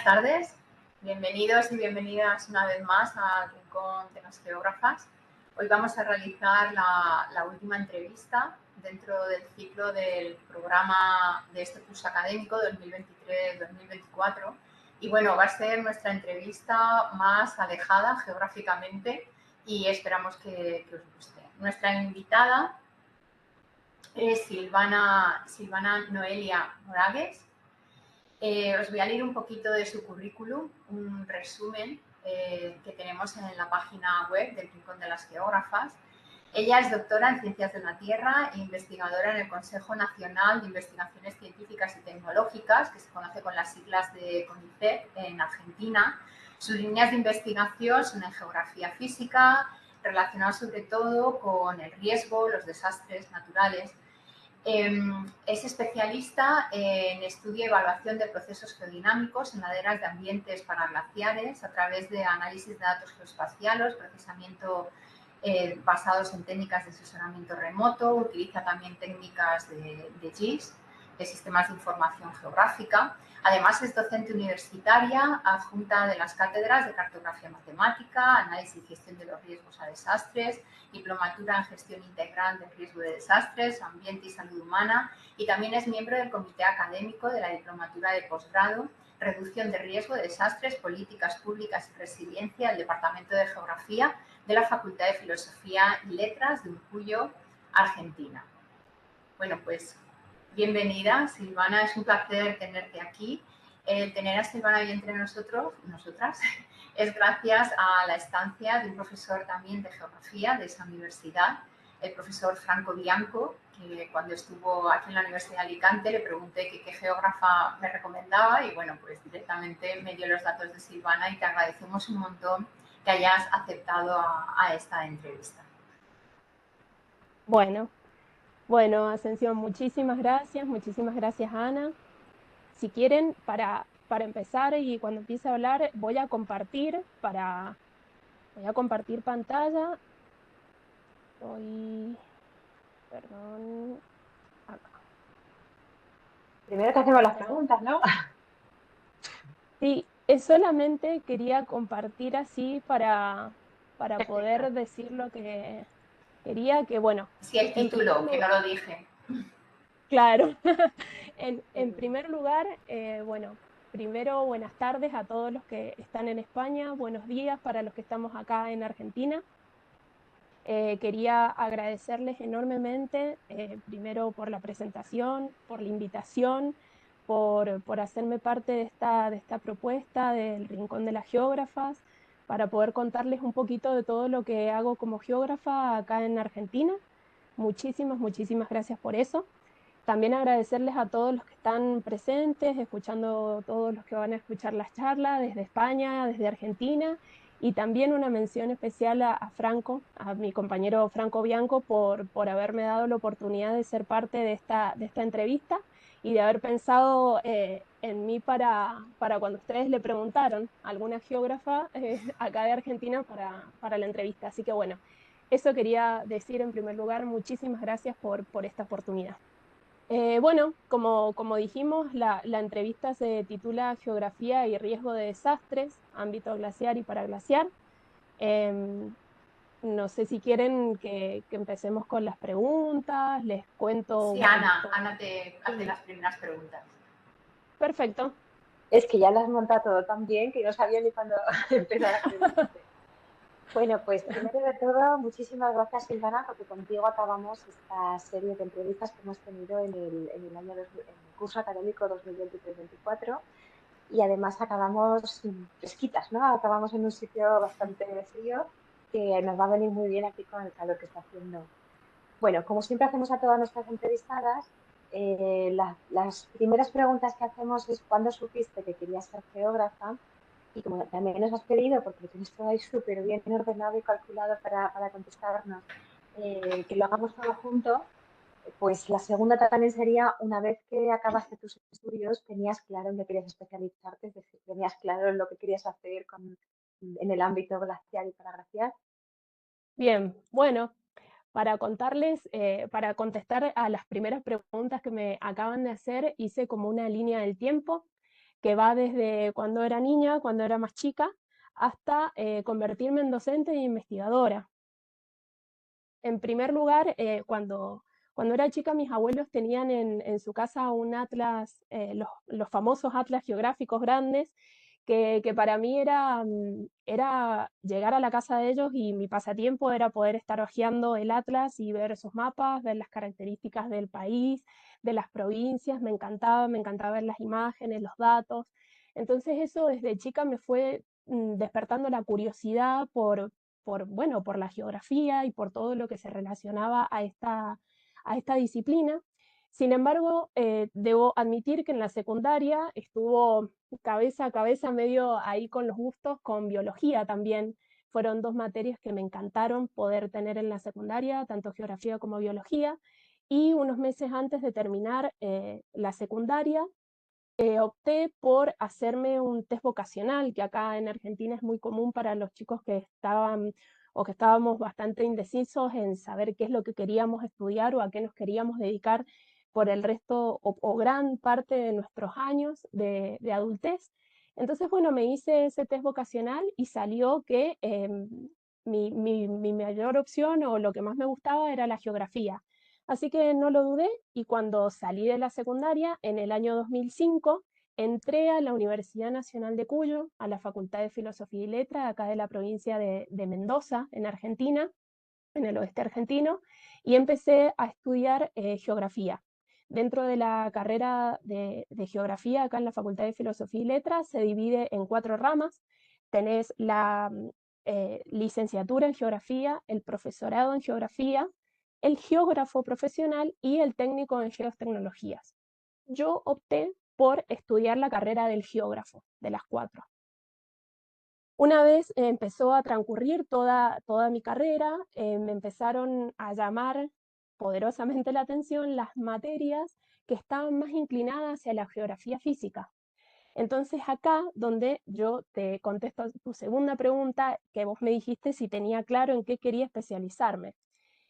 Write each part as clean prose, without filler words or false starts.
Buenas tardes, bienvenidos y bienvenidas una vez más al Rincón de las Geógrafas. Hoy vamos a realizar la última entrevista dentro del ciclo del programa de este curso académico 2023-2024 y bueno, va a ser nuestra entrevista más alejada geográficamente y esperamos que os guste. Nuestra invitada es Silvana Noelia Moragues. Os voy a leer un poquito de su currículum, un resumen que tenemos en la página web del Rincón de las Geógrafas. Ella es doctora en Ciencias de la Tierra e investigadora en el Consejo Nacional de Investigaciones Científicas y Tecnológicas, que se conoce con las siglas de CONICET en Argentina. Sus líneas de investigación son en geografía física, relacionadas sobre todo con el riesgo, los desastres naturales. Es especialista en estudio y evaluación de procesos geodinámicos en laderas de ambientes paraglaciares a través de análisis de datos geoespaciales, procesamiento basados en técnicas de asesoramiento remoto, utiliza también técnicas de GIS, de sistemas de información geográfica. Además, es docente universitaria, adjunta de las cátedras de cartografía matemática, análisis y gestión de los riesgos a desastres, diplomatura en gestión integral del riesgo de desastres, ambiente y salud humana, y también es miembro del comité académico de la diplomatura de posgrado, reducción de riesgo de desastres, políticas públicas y resiliencia del Departamento de Geografía de la Facultad de Filosofía y Letras de Uncuyo, Argentina. Bueno, pues bienvenida, Silvana, es un placer tenerte aquí. Tener a Silvana hoy entre nosotras, es gracias a la estancia de un profesor también de geografía de esa universidad, el profesor Franco Bianco, que cuando estuvo aquí en la Universidad de Alicante le pregunté qué geógrafa me recomendaba y bueno, pues directamente me dio los datos de Silvana y te agradecemos un montón que hayas aceptado a esta entrevista. Bueno, Ascensión, muchísimas gracias Ana. Si quieren, para empezar y cuando empiece a hablar, voy a compartir pantalla. Perdón, acá. Primero te hacemos las preguntas, ¿no? Sí, solamente quería compartir así para poder decir lo que quería, que bueno. Sí, el título, que no lo dije. Claro. En primer lugar, primero buenas tardes a todos los que están en España, buenos días para los que estamos acá en Argentina. Quería agradecerles enormemente, primero por la presentación, por la invitación, por hacerme parte de esta propuesta del Rincón de las Geógrafas, para poder contarles un poquito de todo lo que hago como geógrafa acá en Argentina. Muchísimas gracias por eso. También agradecerles a todos los que están presentes, escuchando, todos los que van a escuchar las charlas desde España, desde Argentina, y también una mención especial a Franco, a mi compañero Franco Bianco, por haberme dado la oportunidad de ser parte de esta entrevista y de haber pensado en mí para cuando ustedes le preguntaron a alguna geógrafa acá de Argentina para la entrevista. Así que bueno, eso quería decir en primer lugar. Muchísimas gracias por esta oportunidad. Como dijimos, la entrevista se titula Geografía y riesgo de desastres, ámbito glaciar y paraglaciar. No sé si quieren que empecemos con las preguntas, les cuento. Sí, Ana te hace las primeras preguntas. Perfecto. Es que ya lo has montado todo tan bien que no sabía ni cuándo empezar a preguntarte. Bueno, pues primero de todo, muchísimas gracias, Silvana, porque contigo acabamos esta serie de entrevistas que hemos tenido en el curso académico 2023-2024 y además acabamos fresquitas, ¿no? Acabamos en un sitio bastante frío que nos va a venir muy bien aquí con el calor que está haciendo. Bueno, como siempre hacemos a todas nuestras entrevistadas, las primeras preguntas que hacemos es ¿cuándo supiste que querías ser geógrafa? Y como también nos has pedido, porque lo tienes todo ahí súper bien ordenado y calculado para contestarnos, que lo hagamos todo junto, pues la segunda también sería, una vez que acabaste tus estudios, ¿tenías claro en qué querías especializarte? Es decir, ¿tenías claro en lo que querías hacer en el ámbito glacial y paraglacial? Bien, bueno, para contarles, para contestar a las primeras preguntas que me acaban de hacer, hice como una línea del tiempo que va desde cuando era niña, cuando era más chica, hasta convertirme en docente e investigadora. En primer lugar, cuando era chica, mis abuelos tenían en su casa un atlas, los famosos atlas geográficos grandes, que para mí era llegar a la casa de ellos y mi pasatiempo era poder estar hojeando el atlas y ver esos mapas, ver las características del país, de las provincias, me encantaba ver las imágenes, los datos. Entonces eso desde chica me fue despertando la curiosidad bueno, por la geografía y por todo lo que se relacionaba a esta disciplina. Sin embargo, debo admitir que en la secundaria estuvo cabeza a cabeza medio ahí con los gustos, con biología también. Fueron dos materias que me encantaron poder tener en la secundaria, tanto geografía como biología. Y unos meses antes de terminar la secundaria, opté por hacerme un test vocacional, que acá en Argentina es muy común para los chicos que estaban o que estábamos bastante indecisos en saber qué es lo que queríamos estudiar o a qué nos queríamos dedicar por el resto o gran parte de nuestros años de adultez. Entonces, bueno, me hice ese test vocacional y salió que mi mayor opción o lo que más me gustaba era la geografía. Así que no lo dudé y cuando salí de la secundaria, en el año 2005, entré a la Universidad Nacional de Cuyo, a la Facultad de Filosofía y Letras, acá de la provincia de Mendoza, en Argentina, en el oeste argentino, y empecé a estudiar geografía. Dentro de la carrera de geografía, acá en la Facultad de Filosofía y Letras, se divide en 4 ramas. Tenés la licenciatura en geografía, el profesorado en geografía, el geógrafo profesional y el técnico en geotecnologías. Yo opté por estudiar la carrera del geógrafo, de las 4. Una vez empezó a transcurrir toda mi carrera, me empezaron a llamar poderosamente la atención las materias que estaban más inclinadas hacia la geografía física. Entonces acá, donde yo te contesto tu segunda pregunta, que vos me dijiste si tenía claro en qué quería especializarme.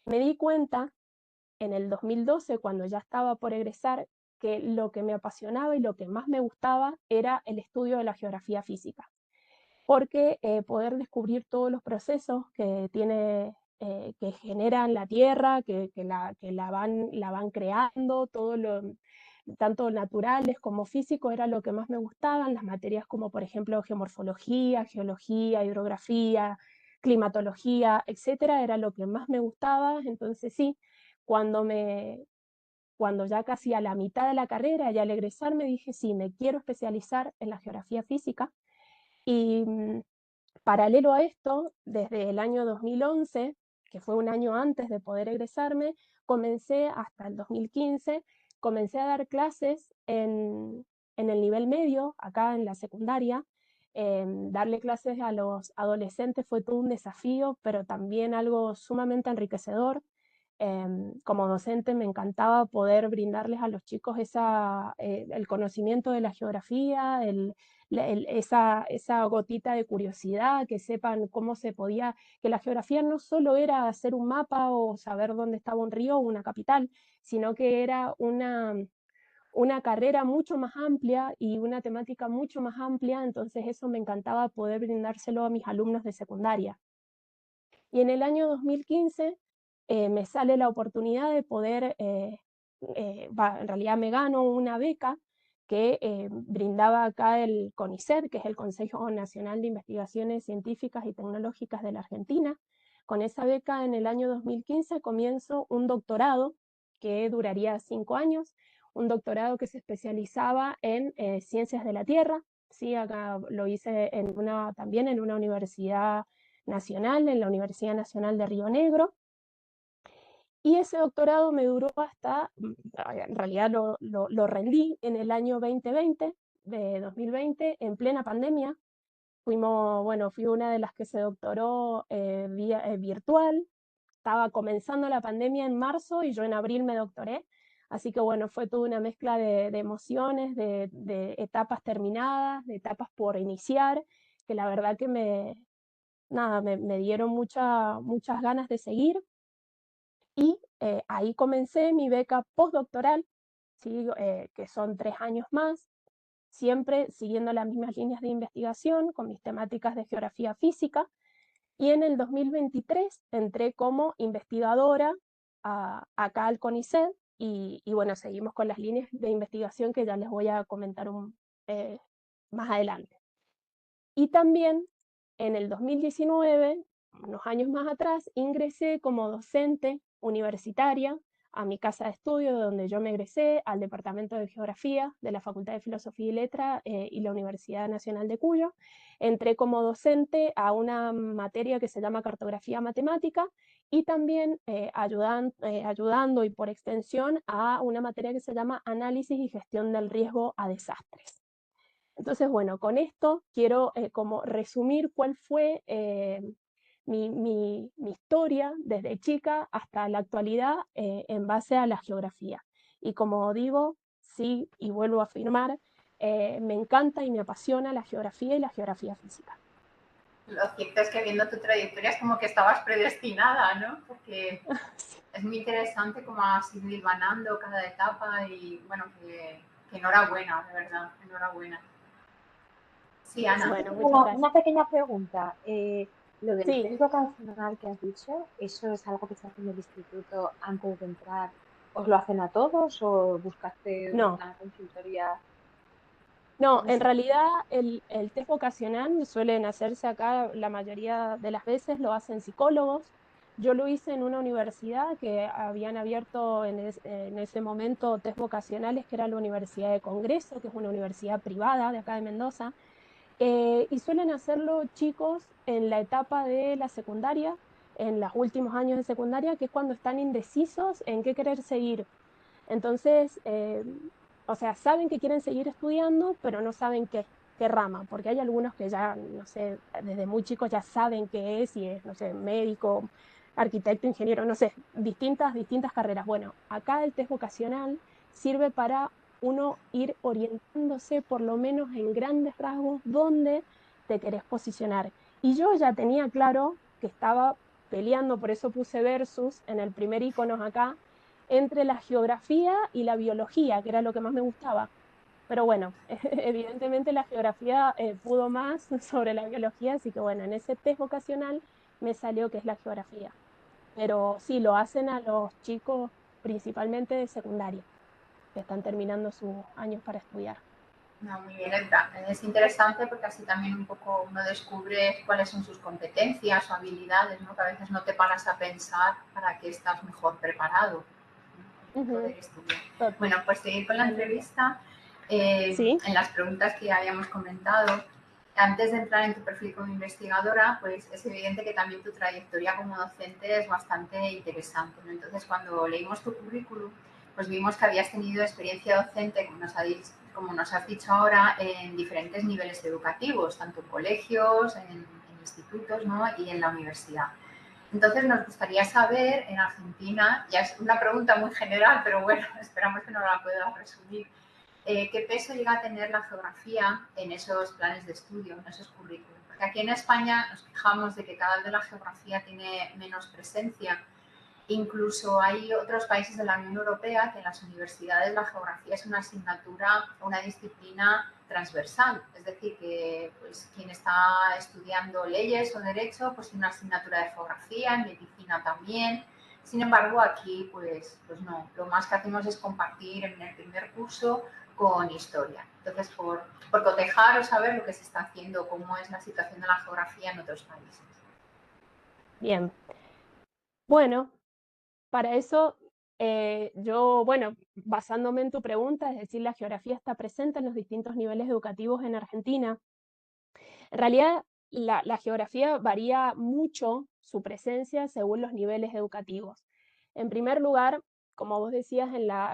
Me di cuenta en el 2012, cuando ya estaba por egresar, que lo que me apasionaba y lo que más me gustaba era el estudio de la geografía física, porque poder descubrir todos los procesos que generan la Tierra, que la van creando, tanto naturales como físicos, era lo que más me gustaban, las materias como por ejemplo geomorfología, geología, hidrografía, climatología, etcétera, era lo que más me gustaba. Entonces sí, cuando cuando ya casi a la mitad de la carrera, ya al egresar, me dije, sí, me quiero especializar en la geografía física. Y paralelo a esto, desde el año 2011, que fue un año antes de poder egresarme, comencé hasta el 2015, comencé a dar clases en el nivel medio, acá en la secundaria. Darle clases a los adolescentes fue todo un desafío, pero también algo sumamente enriquecedor. Como docente me encantaba poder brindarles a los chicos el conocimiento de la geografía, esa gotita de curiosidad, que sepan cómo se podía, que la geografía no solo era hacer un mapa o saber dónde estaba un río o una capital, sino que era una carrera mucho más amplia y una temática mucho más amplia. Entonces eso me encantaba poder brindárselo a mis alumnos de secundaria. Y en el año 2015 me sale la oportunidad de poder, en realidad me gano una beca que brindaba acá el CONICET, que es el Consejo Nacional de Investigaciones Científicas y Tecnológicas de la Argentina. Con esa beca en el año 2015 comienzo un doctorado que duraría 5 años, un doctorado que se especializaba en ciencias de la Tierra. Sí, acá lo hice también en una universidad nacional, en la Universidad Nacional de Río Negro. Y ese doctorado me duró en realidad lo rendí en el año 2020, de 2020, en plena pandemia. Fui una de las que se doctoró virtual. Estaba comenzando la pandemia en marzo y yo en abril me doctoré. Así que bueno, fue toda una mezcla de emociones, de etapas terminadas, de etapas por iniciar, que la verdad que me dieron muchas ganas de seguir. Y ahí comencé mi beca postdoctoral, ¿sí? Que son 3 años más. siempre siguiendo las mismas líneas de investigación con mis temáticas de geografía física. Y en el 2023 entré como investigadora acá al CONICET y bueno, seguimos con las líneas de investigación que ya les voy a comentar más adelante. Y también en el 2019, unos años más atrás, ingresé como docente universitaria a mi casa de estudio, de donde yo me egresé, al Departamento de Geografía de la Facultad de Filosofía y Letras y la Universidad Nacional de Cuyo. Entré como docente a una materia que se llama Cartografía Matemática y también ayudando y por extensión a una materia que se llama Análisis y Gestión del Riesgo a Desastres. Entonces, bueno, con esto quiero como resumir cuál fue mi historia desde chica hasta la actualidad en base a la geografía. Y como digo, sí, y vuelvo a afirmar, me encanta y me apasiona la geografía y la geografía física. Lo cierto es que viendo tu trayectoria es como que estabas predestinada, ¿no? Porque es muy interesante cómo has ido hilvanando cada etapa y bueno, que enhorabuena, de verdad, enhorabuena. Sí, Ana. Bueno, Una pequeña pregunta. Lo del sí. test vocacional que has dicho, ¿eso es algo que se hace en el instituto antes de entrar? ¿Os lo hacen a todos o buscaste una consultoría? No, en realidad el test vocacional suelen hacerse acá, la mayoría de las veces lo hacen psicólogos. Yo lo hice en una universidad que habían abierto en ese momento test vocacionales, que era la Universidad de Congreso, que es una universidad privada de acá de Mendoza, y suelen hacerlo chicos en la etapa de la secundaria, en los últimos años de secundaria, que es cuando están indecisos en qué querer seguir. Entonces, o sea, saben que quieren seguir estudiando, pero no saben qué rama, porque hay algunos que ya, no sé, desde muy chicos ya saben qué es, y es, no sé, médico, arquitecto, ingeniero, no sé, distintas carreras. Bueno, acá el test vocacional sirve para uno ir orientándose por lo menos en grandes rasgos dónde te querés posicionar. Y yo ya tenía claro que estaba peleando, por eso puse versus en el primer icono acá, entre la geografía y la biología, que era lo que más me gustaba. Pero bueno, evidentemente la geografía pudo más sobre la biología, así que bueno, en ese test vocacional me salió que es la geografía. Pero sí, lo hacen a los chicos principalmente de secundaria, que están terminando sus años para estudiar. No, muy bien, es interesante porque así también un poco uno descubre cuáles son sus competencias o habilidades, ¿no? Que a veces no te paras a pensar para qué estás mejor preparado para poder estudiar. Bueno, pues seguir con la entrevista. ¿Sí? En las preguntas que habíamos comentado, antes de entrar en tu perfil como investigadora, pues es evidente que también tu trayectoria como docente es bastante interesante, ¿no? Entonces, cuando leímos tu currículum, pues vimos que habías tenido experiencia docente, como nos has dicho ahora, en diferentes niveles educativos, tanto en colegios, en institutos, ¿no? Y en la universidad. Entonces, nos gustaría saber, en Argentina, ya es una pregunta muy general, pero bueno, esperamos que nos la puedas resumir, ¿qué peso llega a tener la geografía en esos planes de estudio, en esos currículos? Porque aquí en España nos quejamos de que cada vez la geografía tiene menos presencia. Incluso hay otros países de la Unión Europea que en las universidades la geografía es una asignatura, una disciplina transversal. Es decir, que pues, quien está estudiando leyes o derecho, pues tiene una asignatura de geografía, en medicina también. Sin embargo, aquí pues no. Lo más que hacemos es compartir en el primer curso con historia. Entonces, por cotejar o saber lo que se está haciendo, cómo es la situación de la geografía en otros países. Bien. Bueno, para eso yo, bueno, basándome en tu pregunta, es decir, la geografía está presente en los distintos niveles educativos en Argentina. En realidad, la geografía varía mucho su presencia según los niveles educativos. En primer lugar, como vos decías,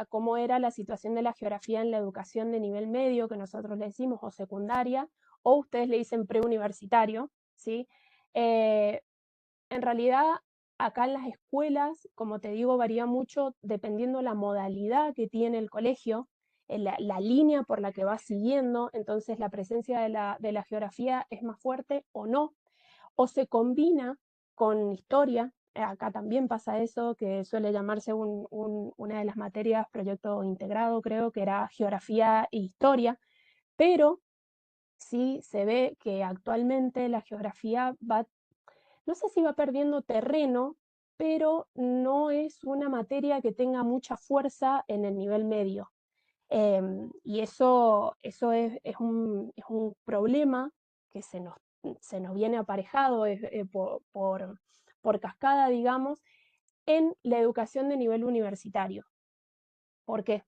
cómo era la situación de la geografía en la educación de nivel medio, que nosotros le decimos, o secundaria, o ustedes le dicen preuniversitario, ¿sí? En realidad, acá en las escuelas, como te digo, varía mucho dependiendo la modalidad que tiene el colegio, la línea por la que va siguiendo, entonces la presencia de la geografía es más fuerte o no, o se combina con historia. Acá también pasa eso, que suele llamarse una de las materias, proyecto integrado, creo que era geografía e historia, pero sí se ve que actualmente la geografía va, no sé si va perdiendo terreno, pero no es una materia que tenga mucha fuerza en el nivel medio. Y eso es un problema que se nos viene aparejado por cascada, digamos, en la educación de nivel universitario. ¿Por qué?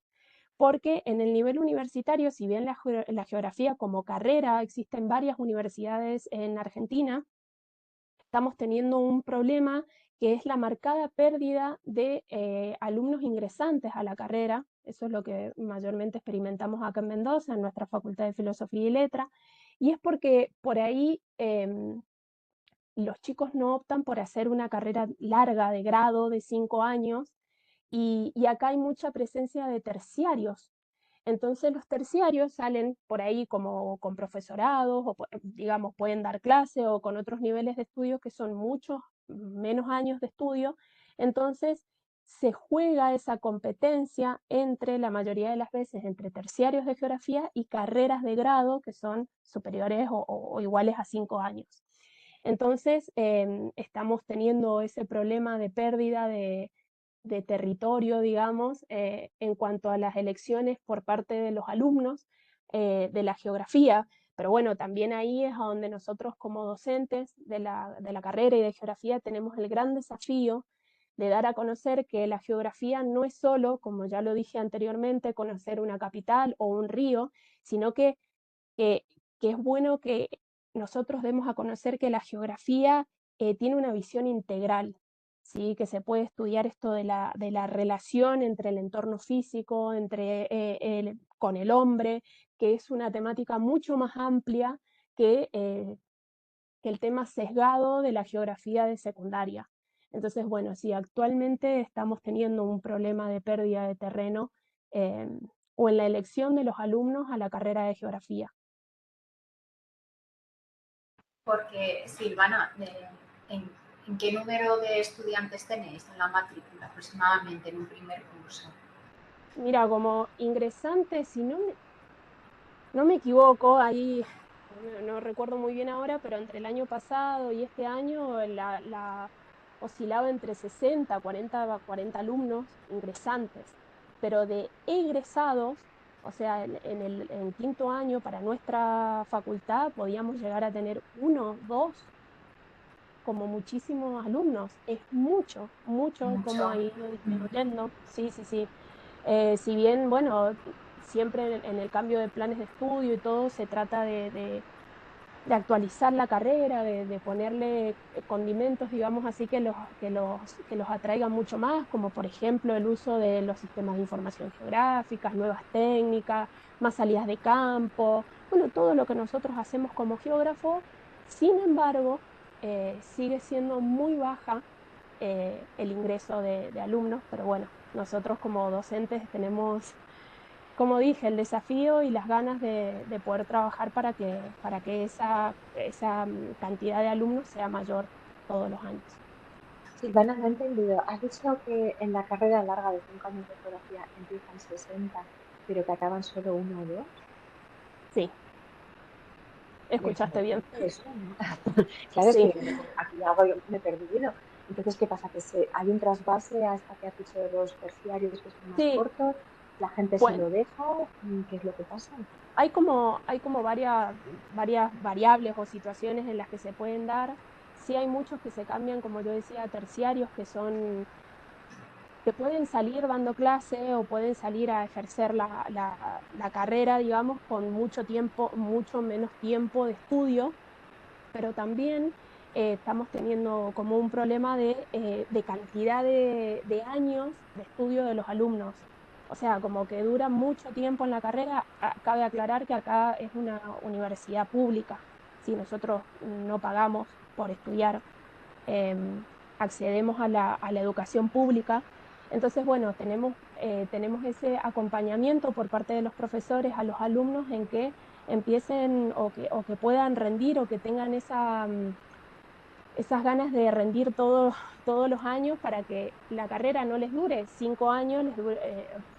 Porque en el nivel universitario, si bien la geografía como carrera existe en varias universidades en Argentina, estamos teniendo un problema que es la marcada pérdida de alumnos ingresantes a la carrera. Eso es lo que mayormente experimentamos acá en Mendoza, en nuestra Facultad de Filosofía y Letras, y es porque por ahí los chicos no optan por hacer una carrera larga de grado de 5 años, y acá hay mucha presencia de terciarios. Entonces los terciarios salen por ahí como con profesorados, o digamos pueden dar clase, o con otros niveles de estudio que son muchos menos años de estudio. Entonces se juega esa competencia entre, la mayoría de las veces, entre terciarios de geografía y carreras de grado que son superiores o iguales a 5 años. Entonces estamos teniendo ese problema de pérdida de territorio, digamos, en cuanto a las elecciones por parte de los alumnos de la geografía. Pero bueno, también ahí es a donde nosotros como docentes de la carrera y de geografía tenemos el gran desafío de dar a conocer que la geografía no es solo, como ya lo dije anteriormente, conocer una capital o un río, sino que, que es bueno que nosotros demos a conocer que la geografía tiene una visión integral, ¿sí? Que se puede estudiar esto de la relación entre el entorno físico, con el hombre, que es una temática mucho más amplia que el tema sesgado de la geografía de secundaria. Entonces, bueno, sí, actualmente estamos teniendo un problema de pérdida de terreno eh, o en la elección de los alumnos a la carrera de geografía. Porque, Silvana, ¿en qué número de estudiantes tenéis en la matrícula aproximadamente en un primer curso? Mira, como ingresante, si no me equivoco, ahí no recuerdo muy bien ahora, pero entre el año pasado y este año oscilaba entre 60 40 alumnos ingresantes, pero de egresados, o sea, en quinto año para nuestra facultad podíamos llegar a tener uno, dos, como muchísimos alumnos. Es mucho, mucho como Mucho. ha ido disminuyendo. Sí, sí, sí. Si bien, bueno, siempre en el cambio de planes de estudio y todo se trata de actualizar la carrera, de ponerle condimentos, digamos así, que los atraigan mucho más, como por ejemplo el uso de los sistemas de información geográficas, nuevas técnicas, más salidas de campo, bueno, todo lo que nosotros hacemos como geógrafos. Sin embargo, sigue siendo muy baja el ingreso de alumnos, pero bueno, nosotros como docentes tenemos, como dije, el desafío y las ganas de poder trabajar para que esa cantidad de alumnos sea mayor todos los años. Silvana, no he entendido. Has dicho que en la carrera larga de 5 años de geografía empiezan 60, pero que acaban solo uno o dos. Sí, Me escuchaste bien. sorprende eso, ¿no? Claro, es que Sí, digo, aquí algo yo me he perdido. Entonces, ¿qué pasa? ¿Hay un trasvase a esta que has dicho de los terciarios que son más sí, cortos? ¿La gente se bueno, lo deja? ¿Qué es lo que pasa? hay como varias variables o situaciones en las que se pueden dar. Sí hay muchos que se cambian, como yo decía, a terciarios, que pueden salir dando clase o pueden salir a ejercer la carrera, digamos, con mucho tiempo, mucho menos tiempo de estudio, pero también estamos teniendo como un problema de cantidad de años de estudio de los alumnos. O sea, como que dura mucho tiempo en la carrera. Cabe aclarar que acá es una universidad pública. Si nosotros no pagamos por estudiar, accedemos a la educación pública. Entonces, bueno, tenemos ese acompañamiento por parte de los profesores a los alumnos en que empiecen o que puedan rendir o que tengan esas ganas de rendir todos los años para que la carrera no les dure 5 años,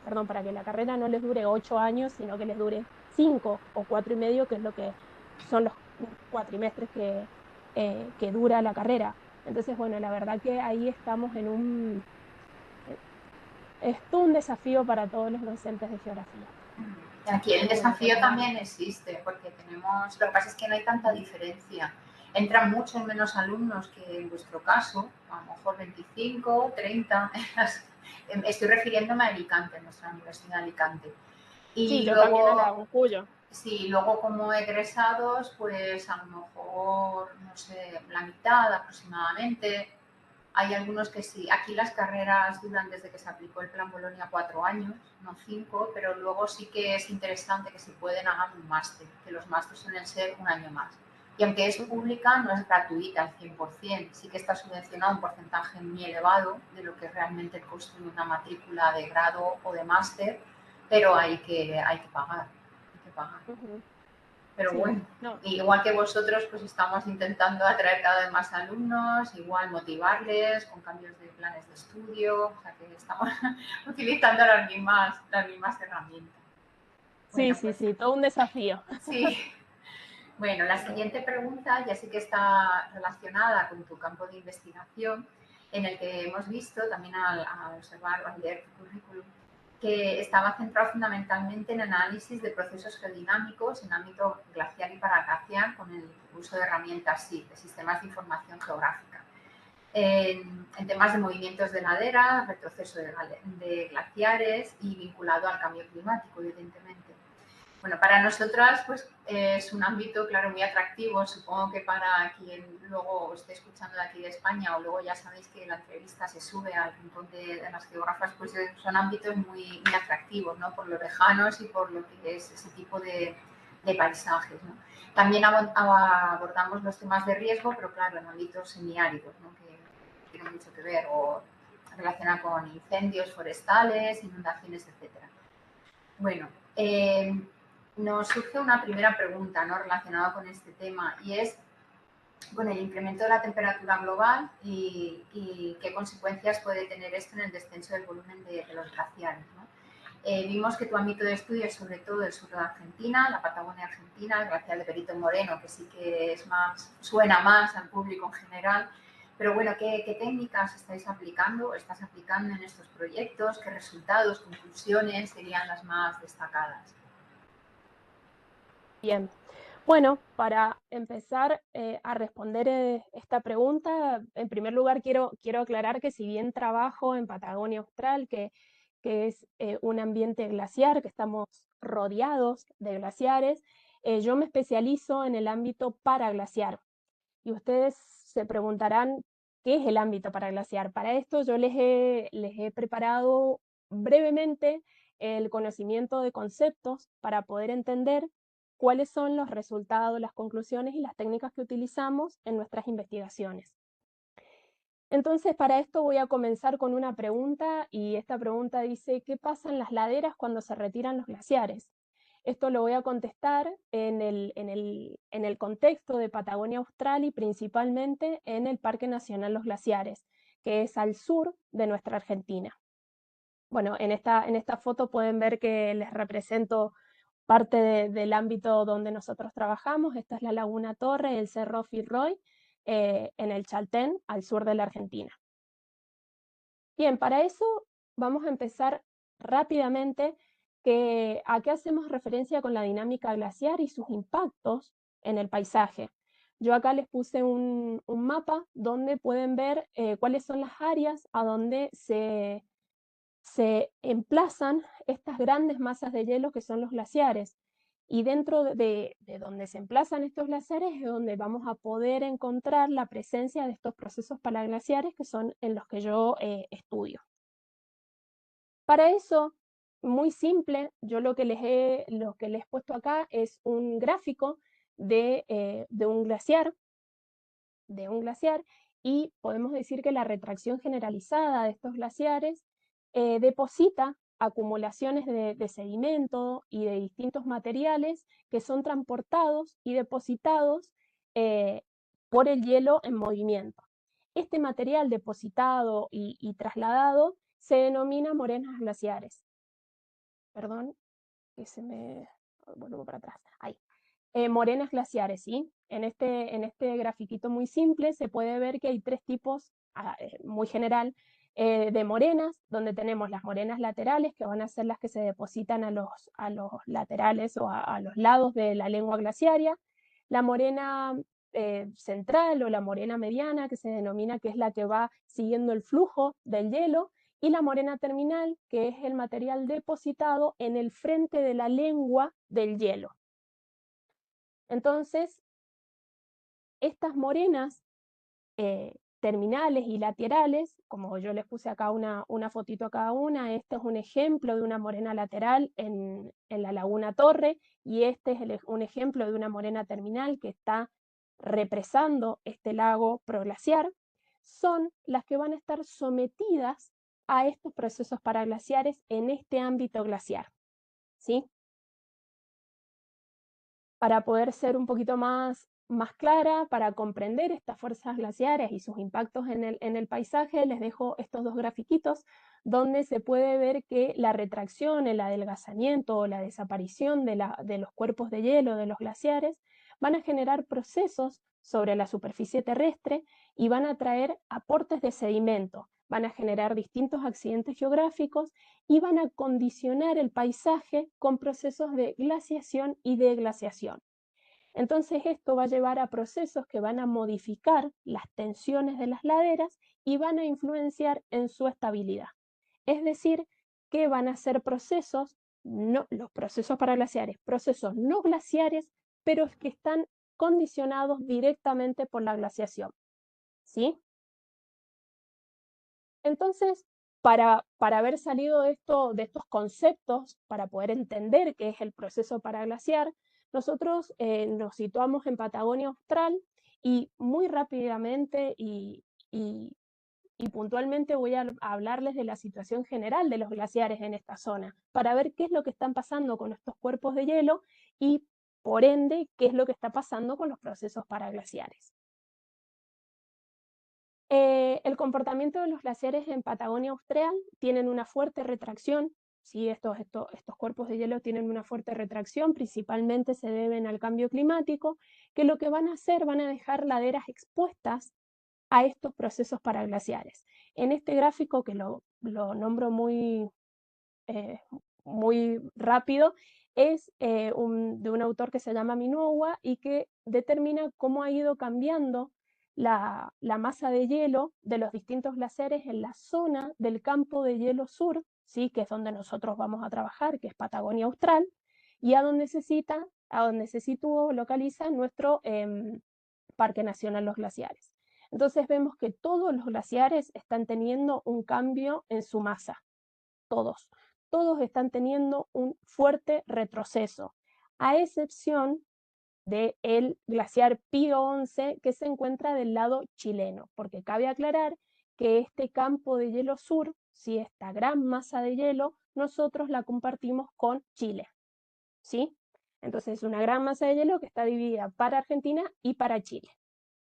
perdón, para que la carrera no les dure 8 años, sino que les dure 5 o 4 y medio, que es lo que son los cuatrimestres que dura la carrera. Entonces, bueno, la verdad que ahí estamos es todo un desafío para todos los docentes de geografía. Aquí el desafío también existe, porque lo que pasa es que no hay tanta diferencia. Entran muchos menos alumnos que en vuestro caso, a lo mejor 25, 30. Estoy refiriéndome a Alicante, nuestra Universidad de Alicante. Y sí, yo luego, también a la Cuyo. Sí, luego como egresados, pues a lo mejor, no sé, la mitad aproximadamente. Hay algunos que sí. Aquí las carreras duran desde que se aplicó el Plan Bolonia 4 años, no 5, pero luego sí que es interesante que se pueden hacer un máster, que los másteres suelen ser un año más. Y aunque es pública, no es gratuita al 100%, sí que está subvencionado un porcentaje muy elevado de lo que es realmente el costo de una matrícula de grado o de máster, pero hay que pagar. Pero sí, bueno, no. Igual que vosotros, pues estamos intentando atraer cada vez más alumnos, igual motivarles con cambios de planes de estudio, o sea que estamos utilizando las mismas herramientas. Bueno, sí, pues, todo un desafío. Sí. Bueno, la siguiente pregunta ya sí que está relacionada con tu campo de investigación, en el que hemos visto también al observar o al leer tu currículum, que estaba centrado fundamentalmente en análisis de procesos geodinámicos en ámbito glaciar y paraglaciar con el uso de herramientas SIG, de sistemas de información geográfica. En temas de movimientos de ladera, retroceso de glaciares y vinculado al cambio climático, evidentemente. Bueno, para nosotras pues es un ámbito, claro, muy atractivo. Supongo que para quien luego esté escuchando de aquí de España o luego ya sabéis que la entrevista se sube al rincón de las geógrafas, pues son ámbitos muy, muy atractivos, ¿no? Por lo lejanos y por lo que es ese tipo de paisajes, ¿no? También abordamos los temas de riesgo, pero claro, en ámbitos semiáridos, ¿no? Que tienen mucho que ver o relacionados con incendios forestales, inundaciones, etcétera. Bueno, nos surge una primera pregunta, ¿no?, relacionada con este tema, y es con el incremento de la temperatura global y qué consecuencias puede tener esto en el descenso del volumen de los glaciares, ¿no? Vimos que tu ámbito de estudio es sobre todo el sur de Argentina, la Patagonia Argentina, el glaciar de Perito Moreno, que sí que es suena más al público en general. Pero bueno, ¿qué técnicas estás aplicando en estos proyectos? ¿Qué resultados, conclusiones serían las más destacadas? Bien, bueno, para empezar a responder esta pregunta, en primer lugar quiero aclarar que si bien trabajo en Patagonia Austral, que es un ambiente glaciar, que estamos rodeados de glaciares, yo me especializo en el ámbito paraglaciar. Y ustedes se preguntarán, ¿qué es el ámbito paraglaciar? Para esto yo les he preparado brevemente el conocimiento de conceptos para poder entender cuáles son los resultados, las conclusiones y las técnicas que utilizamos en nuestras investigaciones. Entonces, para esto voy a comenzar con una pregunta, y esta pregunta dice, ¿qué pasa en las laderas cuando se retiran los glaciares? Esto lo voy a contestar en el contexto de Patagonia Austral y principalmente en el Parque Nacional Los Glaciares, que es al sur de nuestra Argentina. Bueno, en esta foto pueden ver que les represento parte del ámbito donde nosotros trabajamos. Esta es la Laguna Torre, el Cerro Firroy, en el Chaltén, al sur de la Argentina. Bien, para eso vamos a empezar rápidamente a qué hacemos referencia con la dinámica glaciar y sus impactos en el paisaje. Yo acá les puse un mapa donde pueden ver cuáles son las áreas a donde se emplazan estas grandes masas de hielo que son los glaciares. Y dentro de donde se emplazan estos glaciares es donde vamos a poder encontrar la presencia de estos procesos paraglaciares que son en los que yo estudio. Para eso, muy simple, yo lo que les he puesto acá es un gráfico de un glaciar, y podemos decir que la retracción generalizada de estos glaciares deposita acumulaciones de sedimento y de distintos materiales que son transportados y depositados por el hielo en movimiento. Este material depositado y trasladado se denomina morenas glaciares. Perdón, que se me... vuelvo para atrás. Ahí. Morenas glaciares, ¿sí? En este grafiquito muy simple se puede ver que hay tres tipos, muy general, de morenas, donde tenemos las morenas laterales, que van a ser las que se depositan a los laterales o a los lados de la lengua glaciaria, la morena central o la morena mediana, que se denomina que es la que va siguiendo el flujo del hielo, y la morena terminal, que es el material depositado en el frente de la lengua del hielo. Entonces, estas morenas terminales y laterales, como yo les puse acá una fotito a cada una, este es un ejemplo de una morena lateral en la Laguna Torre, y este es un ejemplo de una morena terminal que está represando este lago proglaciar, son las que van a estar sometidas a estos procesos paraglaciares en este ámbito glaciar, ¿sí? Para poder ser un poquito más clara, para comprender estas fuerzas glaciares y sus impactos en el paisaje, les dejo estos dos grafiquitos donde se puede ver que la retracción, el adelgazamiento o la desaparición de los cuerpos de hielo de los glaciares van a generar procesos sobre la superficie terrestre y van a traer aportes de sedimento, van a generar distintos accidentes geográficos y van a condicionar el paisaje con procesos de glaciación y deglaciación. Entonces esto va a llevar a procesos que van a modificar las tensiones de las laderas y van a influenciar en su estabilidad. Es decir, que van a ser procesos, los procesos paraglaciares, procesos no glaciares, pero que están condicionados directamente por la glaciación, ¿sí? Entonces, para haber salido de estos conceptos, para poder entender qué es el proceso paraglaciar, nosotros nos situamos en Patagonia Austral y muy rápidamente y puntualmente voy a hablarles de la situación general de los glaciares en esta zona, para ver qué es lo que están pasando con estos cuerpos de hielo y, por ende, qué es lo que está pasando con los procesos paraglaciares. El comportamiento de los glaciares en Patagonia Austral tienen una fuerte retracción, ¿sí? Estos cuerpos de hielo tienen una fuerte retracción, principalmente se deben al cambio climático, que lo que van a hacer, van a dejar laderas expuestas a estos procesos paraglaciares. En este gráfico, que lo nombro muy rápido, es de un autor que se llama Minowa y que determina cómo ha ido cambiando la masa de hielo de los distintos glaciares en la zona del campo de hielo sur, ¿sí? Que es donde nosotros vamos a trabajar, que es Patagonia Austral, y a donde se situó, localiza nuestro Parque Nacional Los Glaciares. Entonces vemos que todos los glaciares están teniendo un cambio en su masa, todos están teniendo un fuerte retroceso, a excepción del glaciar Pío 11 que se encuentra del lado chileno, porque cabe aclarar que este campo de hielo sur, si esta gran masa de hielo, nosotros la compartimos con Chile, ¿sí? Entonces es una gran masa de hielo que está dividida para Argentina y para Chile.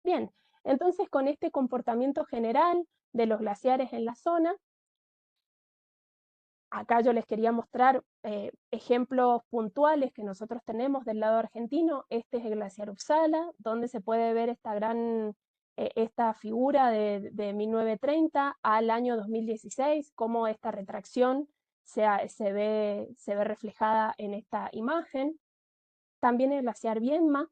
Bien, entonces con este comportamiento general de los glaciares en la zona, acá yo les quería mostrar ejemplos puntuales que nosotros tenemos del lado argentino. Este es el glaciar Uppsala, donde se puede ver esta figura de 1930 al año 2016, cómo esta retracción se ve reflejada en esta imagen. También el glaciar Viedma,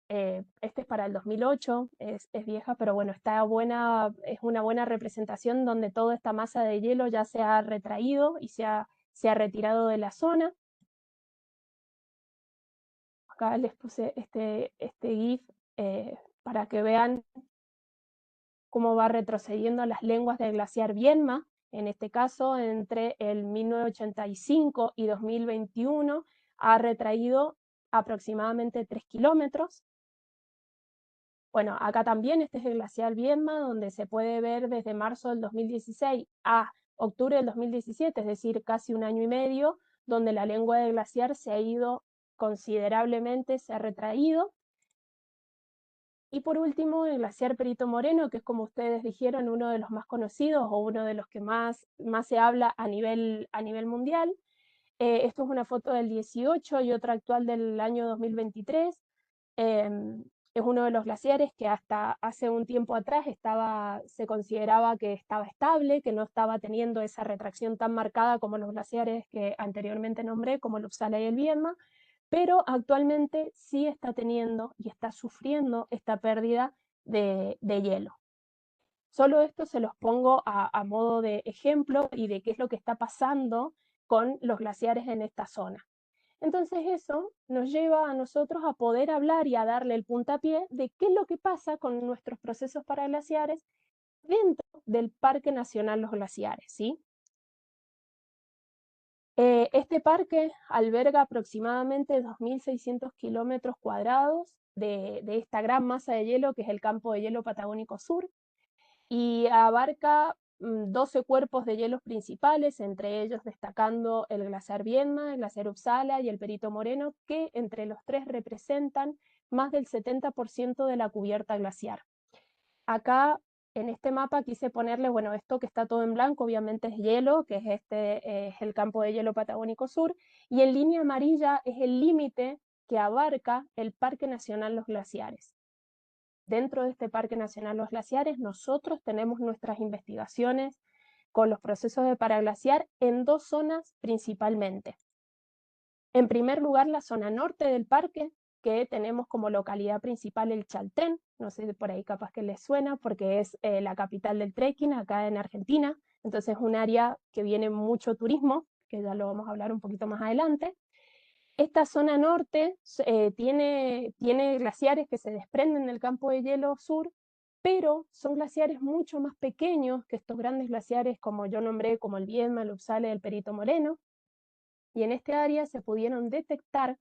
este es para el 2008, es vieja, pero bueno, es una buena representación donde toda esta masa de hielo ya se ha retraído y se ha retirado de la zona. Acá les puse este GIF para que vean cómo va retrocediendo las lenguas del glaciar Viedma. En este caso, entre el 1985 y 2021, ha retraído aproximadamente 3 kilómetros. Bueno, acá también este es el glaciar Viedma, donde se puede ver desde marzo del 2016 a octubre del 2017, es decir, casi un año y medio, donde la lengua del glaciar se ha ido considerablemente, se ha retraído. Y por último, el glaciar Perito Moreno, que es, como ustedes dijeron, uno de los más conocidos o uno de los que más se habla a nivel mundial. Esto es una foto del 18 y otra actual del año 2023. Es uno de los glaciares que hasta hace un tiempo atrás se consideraba que estaba estable, que no estaba teniendo esa retracción tan marcada como los glaciares que anteriormente nombré, como el Uppsala y el Viedma, pero actualmente sí está teniendo y está sufriendo esta pérdida de hielo. Solo esto se los pongo a modo de ejemplo y de qué es lo que está pasando con los glaciares en esta zona. Entonces eso nos lleva a nosotros a poder hablar y a darle el puntapié de qué es lo que pasa con nuestros procesos paraglaciares dentro del Parque Nacional Los Glaciares, ¿sí? Este parque alberga aproximadamente 2.600 kilómetros cuadrados de esta gran masa de hielo que es el Campo de Hielo Patagónico Sur, y abarca 12 cuerpos de hielos principales, entre ellos destacando el glaciar Viedma, el glaciar Uppsala y el Perito Moreno, que entre los tres representan más del 70% de la cubierta glaciar. Acá en este mapa quise ponerle, bueno, esto que está todo en blanco obviamente es hielo, que es el Campo de Hielo Patagónico Sur, y en línea amarilla es el límite que abarca el Parque Nacional Los Glaciares. Dentro de este Parque Nacional Los Glaciares, nosotros tenemos nuestras investigaciones con los procesos de paraglaciar en dos zonas principalmente. En primer lugar, la zona norte del parque, que tenemos como localidad principal el Chaltén, no sé, por ahí capaz que les suena, porque es la capital del trekking acá en Argentina, entonces es un área que viene mucho turismo, que ya lo vamos a hablar un poquito más adelante. Esta zona norte tiene glaciares que se desprenden del campo de hielo sur, pero son glaciares mucho más pequeños que estos grandes glaciares como yo nombré, como el Viedma, el Uppsala y el Perito Moreno. Y en este área se pudieron detectar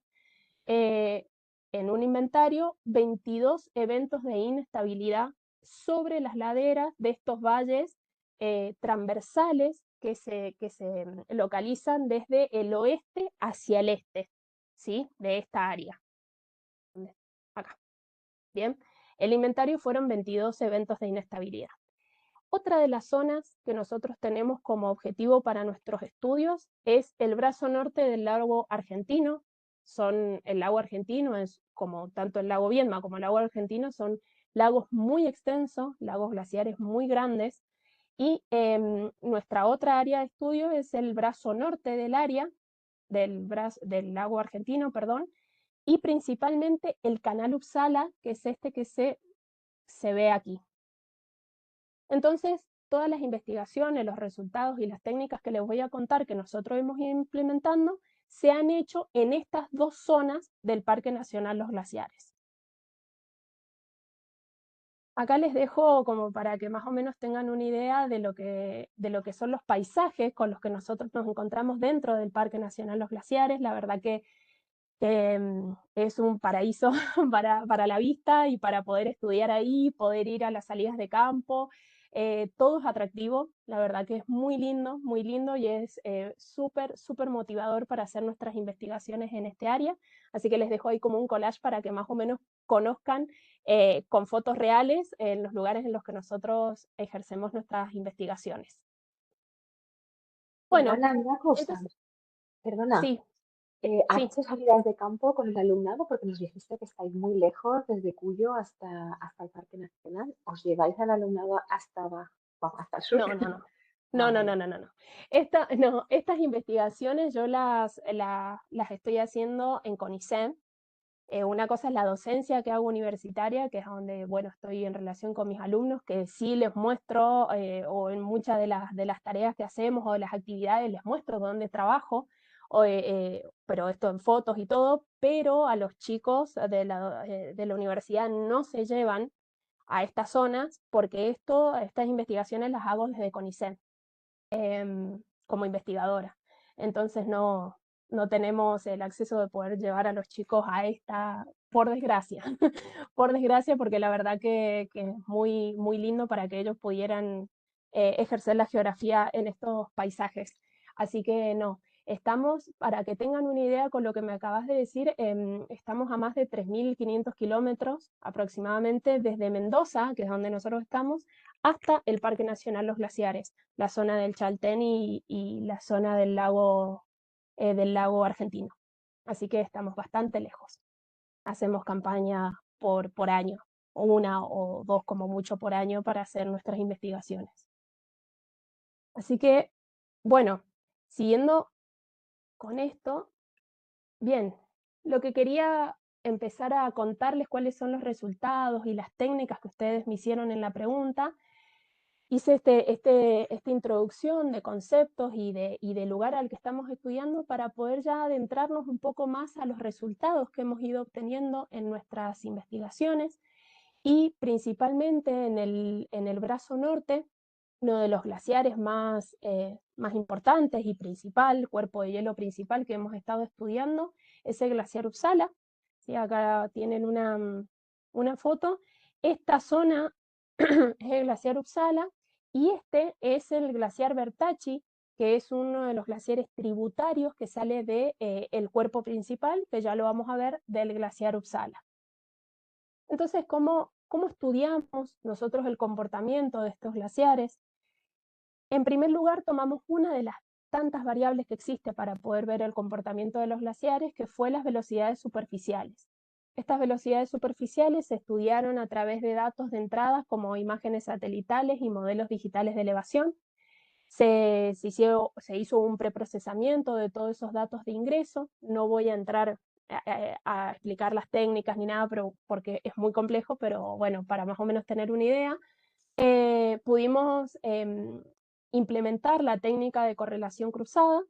en un inventario 22 eventos de inestabilidad sobre las laderas de estos valles transversales que se localizan desde el oeste hacia el este, ¿sí? De esta área. Acá. Bien. El inventario fueron 22 eventos de inestabilidad. Otra de las zonas que nosotros tenemos como objetivo para nuestros estudios es el brazo norte del lago argentino. El lago argentino es como tanto el lago Viedma como el lago argentino son lagos muy extensos, lagos glaciares muy grandes, y nuestra otra área de estudio es el brazo norte del área, del lago argentino, perdón, y principalmente el canal Uppsala, que es este que se ve aquí. Entonces, todas las investigaciones, los resultados y las técnicas que les voy a contar que nosotros hemos ido implementando se han hecho en estas dos zonas del Parque Nacional Los Glaciares. Acá les dejo como para que más o menos tengan una idea de lo que son los paisajes con los que nosotros nos encontramos dentro del Parque Nacional Los Glaciares. La verdad que es un paraíso para la vista y para poder estudiar ahí, poder ir a las salidas de campo. Todo es atractivo, la verdad que es muy lindo y es súper motivador para hacer nuestras investigaciones en este área. Así que les dejo ahí como un collage para que más o menos conozcan con fotos reales en los lugares en los que nosotros ejercemos nuestras investigaciones. Bueno, Silvana, una cosa, entonces, perdona. sí, ¿Has sí. hecho salidas de campo con el alumnado? Porque nos dijiste que estáis muy lejos, desde Cuyo hasta el Parque Nacional. ¿Os lleváis al alumnado hasta abajo, hasta el sur? No, no, no. Ah, No, no, vale. no, no, no, no. Estas investigaciones yo las estoy haciendo en CONICET. Una cosa es la docencia que hago universitaria, que es donde, bueno, estoy en relación con mis alumnos, que sí les muestro, o en muchas de las tareas que hacemos o de las actividades les muestro dónde trabajo, pero esto en fotos y todo, pero a los chicos de la universidad no se llevan a estas zonas porque estas investigaciones las hago desde CONICET como investigadora. Entonces no tenemos el acceso de poder llevar a los chicos a esta, por desgracia, por desgracia, porque la verdad que es muy lindo para que ellos pudieran ejercer la geografía en estos paisajes. Así que no. Estamos, para que tengan una idea con lo que me acabas de decir, estamos a más de 3.500 kilómetros aproximadamente desde Mendoza, que es donde nosotros estamos, hasta el Parque Nacional Los Glaciares, la zona del Chaltén y la zona del lago argentino. Así que estamos bastante lejos. Hacemos campaña por año, o una o dos como mucho por año para hacer nuestras investigaciones. Así que, bueno, siguiendo con esto, bien, lo que quería empezar a contarles cuáles son los resultados y las técnicas que ustedes me hicieron en la pregunta. Hice esta introducción de conceptos y de lugar al que estamos estudiando para poder ya adentrarnos un poco más a los resultados que hemos ido obteniendo en nuestras investigaciones y principalmente en el brazo norte, uno de los glaciares más importantes y principal, cuerpo de hielo principal que hemos estado estudiando, es el glaciar Uppsala. ¿Sí? Acá tienen una foto. Esta zona es el glaciar Uppsala y este es el glaciar Bertacci, que es uno de los glaciares tributarios que sale del cuerpo principal, que ya lo vamos a ver, del glaciar Uppsala. Entonces, ¿cómo estudiamos nosotros el comportamiento de estos glaciares? En primer lugar, tomamos una de las tantas variables que existe para poder ver el comportamiento de los glaciares, que fue las velocidades superficiales. Estas velocidades superficiales se estudiaron a través de datos de entradas como imágenes satelitales y modelos digitales de elevación. Se hizo un preprocesamiento de todos esos datos de ingreso. No voy a entrar a explicar las técnicas ni nada, porque es muy complejo, pero bueno, para más o menos tener una idea, pudimos implementar la técnica de correlación cruzada,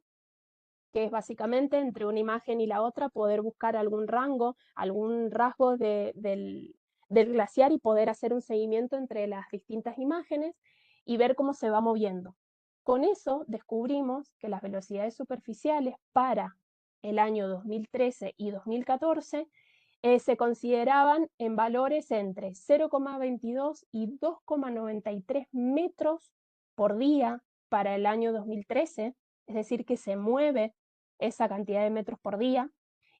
que es básicamente entre una imagen y la otra poder buscar algún rango, algún rasgo del glaciar y poder hacer un seguimiento entre las distintas imágenes y ver cómo se va moviendo. Con eso descubrimos que las velocidades superficiales para el año 2013 y 2014 se consideraban en valores entre 0,22 y 2,93 metros por día para el año 2013, es decir, que se mueve esa cantidad de metros por día,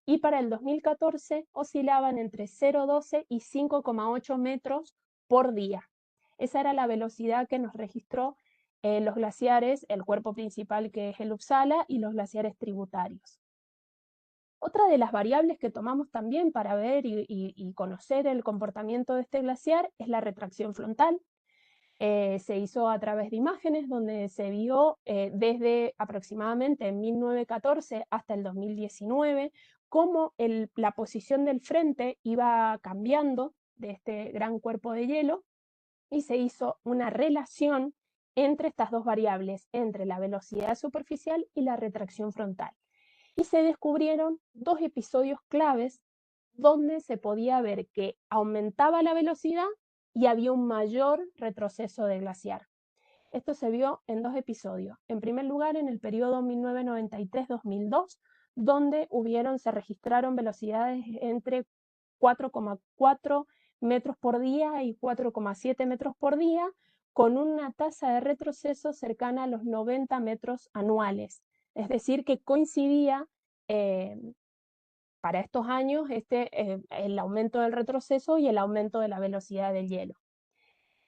y para el 2014 oscilaban entre 0,12 y 5,8 metros por día. Esa era la velocidad que nos registró los glaciares, el cuerpo principal que es el Uppsala y los glaciares tributarios. Otra de las variables que tomamos también para ver y conocer el comportamiento de este glaciar es la retracción frontal. Se hizo a través de imágenes donde se vio desde aproximadamente 1914 hasta el 2019 cómo la posición del frente iba cambiando de este gran cuerpo de hielo y se hizo una relación entre estas dos variables, entre la velocidad superficial y la retracción frontal. Y se descubrieron dos episodios claves donde se podía ver que aumentaba la velocidad y había un mayor retroceso del glaciar. Esto se vio en dos episodios. En primer lugar, en el periodo 1993-2002, donde se registraron velocidades entre 4,4 metros por día y 4,7 metros por día, con una tasa de retroceso cercana a los 90 metros anuales. Es decir, que coincidía para estos años el aumento del retroceso y el aumento de la velocidad del hielo.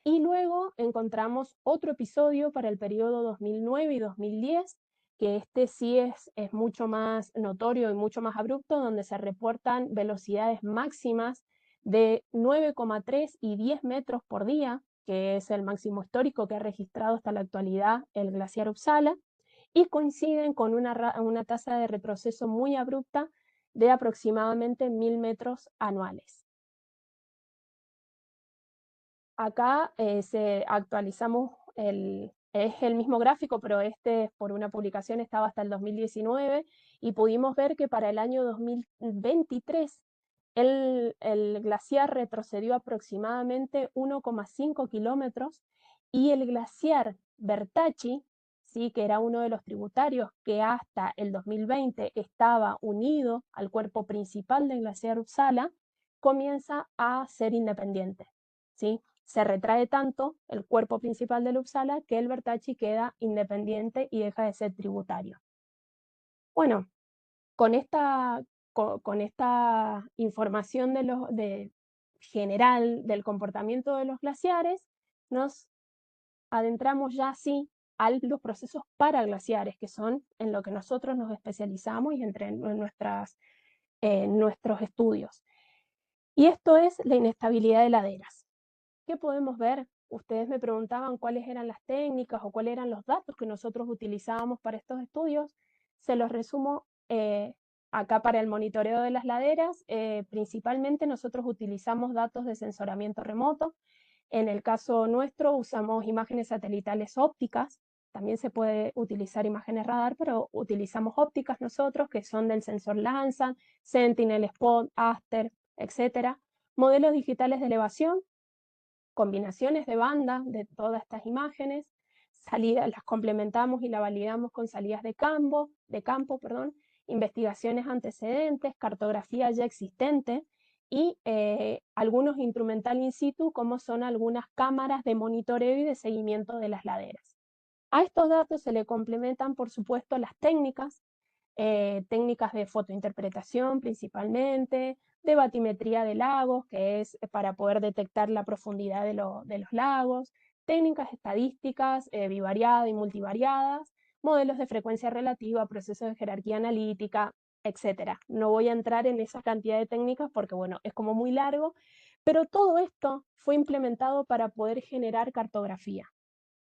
Y luego encontramos otro episodio para el periodo 2009 y 2010, que sí es mucho más notorio y mucho más abrupto, donde se reportan velocidades máximas de 9,3 y 10 metros por día, que es el máximo histórico que ha registrado hasta la actualidad el glaciar Uppsala, y coinciden con una tasa de retroceso muy abrupta de aproximadamente 1.000 metros anuales. Acá actualizamos es el mismo gráfico, pero por una publicación estaba hasta el 2019 y pudimos ver que para el año 2023 el glaciar retrocedió aproximadamente 1,5 kilómetros y el glaciar Bertacci, ¿sí? Que era uno de los tributarios que hasta el 2020 estaba unido al cuerpo principal del glaciar Uppsala, comienza a ser independiente, ¿sí? Se retrae tanto el cuerpo principal del Uppsala que el Bertacci queda independiente y deja de ser tributario. Bueno, con esta información general del comportamiento de los glaciares, nos adentramos ya así a los procesos paraglaciares, que son en lo que nosotros nos especializamos y en nuestros estudios. Y esto es la inestabilidad de laderas. ¿Qué podemos ver? Ustedes me preguntaban cuáles eran las técnicas o cuáles eran los datos que nosotros utilizábamos para estos estudios. Se los resumo acá para el monitoreo de las laderas. Principalmente nosotros utilizamos datos de sensoramiento remoto. En el caso nuestro usamos imágenes satelitales ópticas. También se puede utilizar imágenes radar, pero utilizamos ópticas nosotros, que son del sensor Landsat, Sentinel, Spot, Aster, etc. Modelos digitales de elevación, combinaciones de banda de todas estas imágenes, las complementamos y la validamos con salidas de campo, investigaciones antecedentes, cartografía ya existente y algunos instrumental in situ, como son algunas cámaras de monitoreo y de seguimiento de las laderas. A estos datos se le complementan, por supuesto, las técnicas de fotointerpretación principalmente, de batimetría de lagos, que es para poder detectar la profundidad de los lagos, técnicas estadísticas bivariadas y multivariadas, modelos de frecuencia relativa, procesos de jerarquía analítica, etc. No voy a entrar en esa cantidad de técnicas porque, bueno, es como muy largo, pero todo esto fue implementado para poder generar cartografía,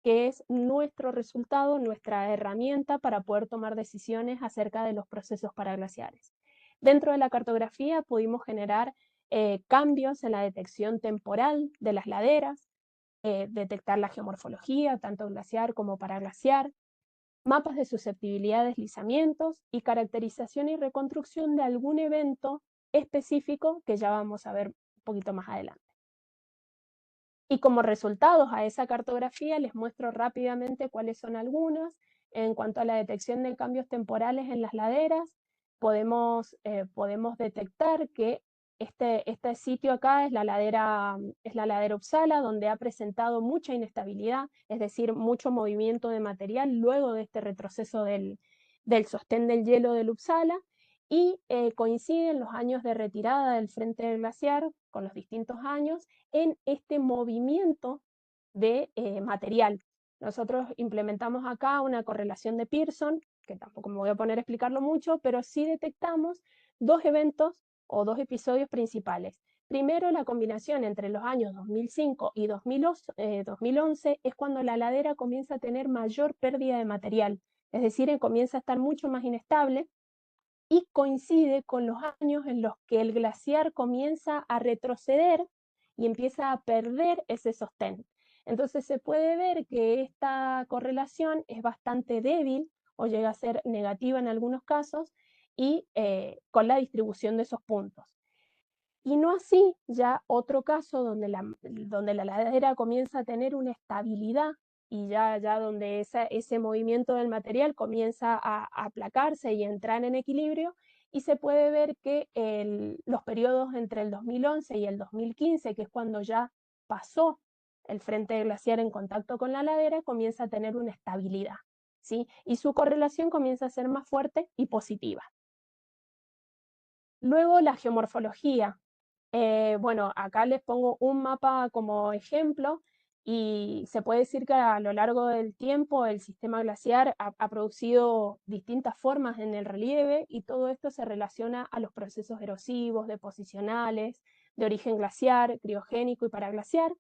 que es nuestro resultado, nuestra herramienta para poder tomar decisiones acerca de los procesos paraglaciares. Dentro de la cartografía pudimos generar cambios en la detección temporal de las laderas, detectar la geomorfología, tanto glaciar como paraglaciar, mapas de susceptibilidad de deslizamientos y caracterización y reconstrucción de algún evento específico que ya vamos a ver un poquito más adelante. Y como resultados a esa cartografía les muestro rápidamente cuáles son algunos. En cuanto a la detección de cambios temporales en las laderas, podemos detectar que este sitio acá es la ladera Uppsala, donde ha presentado mucha inestabilidad, es decir, mucho movimiento de material luego de este retroceso del sostén del hielo del Uppsala, y coinciden los años de retirada del frente glaciar con los distintos años en este movimiento de material. Nosotros implementamos acá una correlación de Pearson, que tampoco me voy a poner a explicarlo mucho, pero sí detectamos dos eventos o dos episodios principales. Primero, la combinación entre los años 2005 y 2011 es cuando la ladera comienza a tener mayor pérdida de material, es decir, comienza a estar mucho más inestable, y coincide con los años en los que el glaciar comienza a retroceder y empieza a perder ese sostén. Entonces se puede ver que esta correlación es bastante débil o llega a ser negativa en algunos casos, y con la distribución de esos puntos. Y no así ya otro caso donde la ladera comienza a tener una estabilidad y ya donde ese movimiento del material comienza a aplacarse y entrar en equilibrio, y se puede ver que los periodos entre el 2011 y el 2015, que es cuando ya pasó el frente glaciar en contacto con la ladera, comienza a tener una estabilidad, ¿sí? Y su correlación comienza a ser más fuerte y positiva. Luego la geomorfología. Bueno, acá les pongo un mapa como ejemplo, y se puede decir que a lo largo del tiempo el sistema glaciar ha producido distintas formas en el relieve, y todo esto se relaciona a los procesos erosivos, deposicionales, de origen glaciar, criogénico y paraglaciar.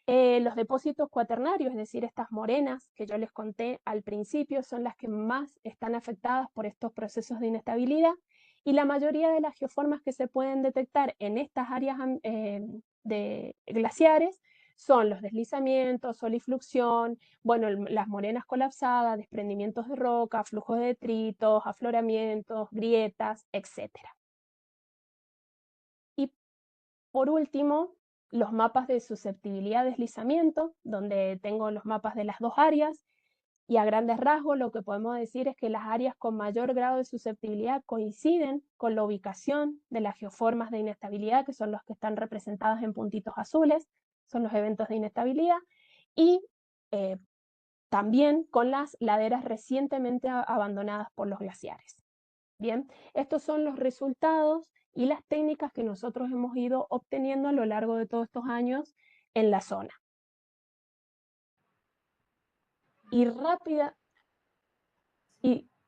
Los depósitos cuaternarios, es decir, estas morenas que yo les conté al principio, son las que más están afectadas por estos procesos de inestabilidad, y la mayoría de las geoformas que se pueden detectar en estas áreas de glaciares son los deslizamientos, solifluxión, bueno, las morenas colapsadas, desprendimientos de roca, flujos de detritos, afloramientos, grietas, etc. Y por último, los mapas de susceptibilidad de deslizamiento, donde tengo los mapas de las dos áreas, y a grandes rasgos lo que podemos decir es que las áreas con mayor grado de susceptibilidad coinciden con la ubicación de las geoformas de inestabilidad, que son los que están representados en puntitos azules, son los eventos de inestabilidad, y también con las laderas recientemente abandonadas por los glaciares. Bien, estos son los resultados y las técnicas que nosotros hemos ido obteniendo a lo largo de todos estos años en la zona. Y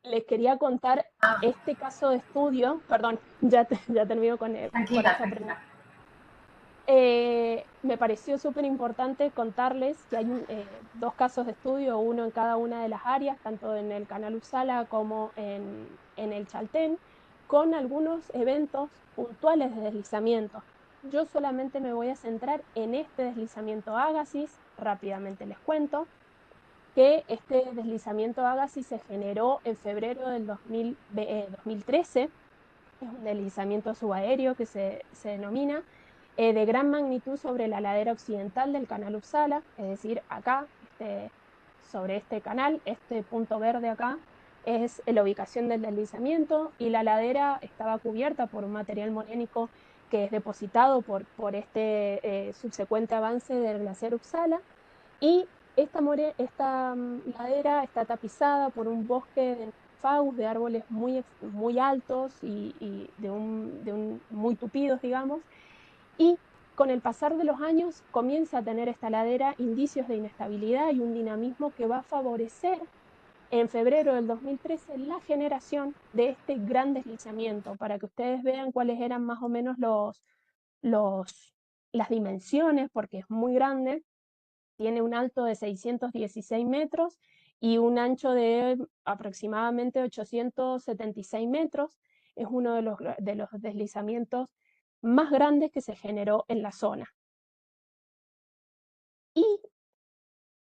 les quería contar este caso de estudio, perdón, ya termino con Tranquila, esta tranquila. pregunta. Me pareció súper importante contarles que hay dos casos de estudio, uno en cada una de las áreas, tanto en el Canal Uppsala como en el Chaltén, con algunos eventos puntuales de deslizamiento. Yo solamente me voy a centrar en este deslizamiento Agassiz, rápidamente les cuento que este deslizamiento Agassiz se generó en febrero del 2013, es un deslizamiento subaéreo que se denomina, de gran magnitud sobre la ladera occidental del canal Uppsala, es decir, acá, sobre este canal, este punto verde acá, es la ubicación del deslizamiento y la ladera estaba cubierta por un material morénico que es depositado por este subsecuente avance del glaciar Uppsala y esta ladera está tapizada por un bosque de fagus, de árboles muy altos y muy tupidos, digamos, y con el pasar de los años comienza a tener esta ladera indicios de inestabilidad y un dinamismo que va a favorecer en febrero del 2013 la generación de este gran deslizamiento, para que ustedes vean cuáles eran más o menos los, las dimensiones, porque es muy grande. Tiene un alto de 616 metros y un ancho de aproximadamente 876 metros. Es uno de los deslizamientos más grandes que se generó en la zona. Y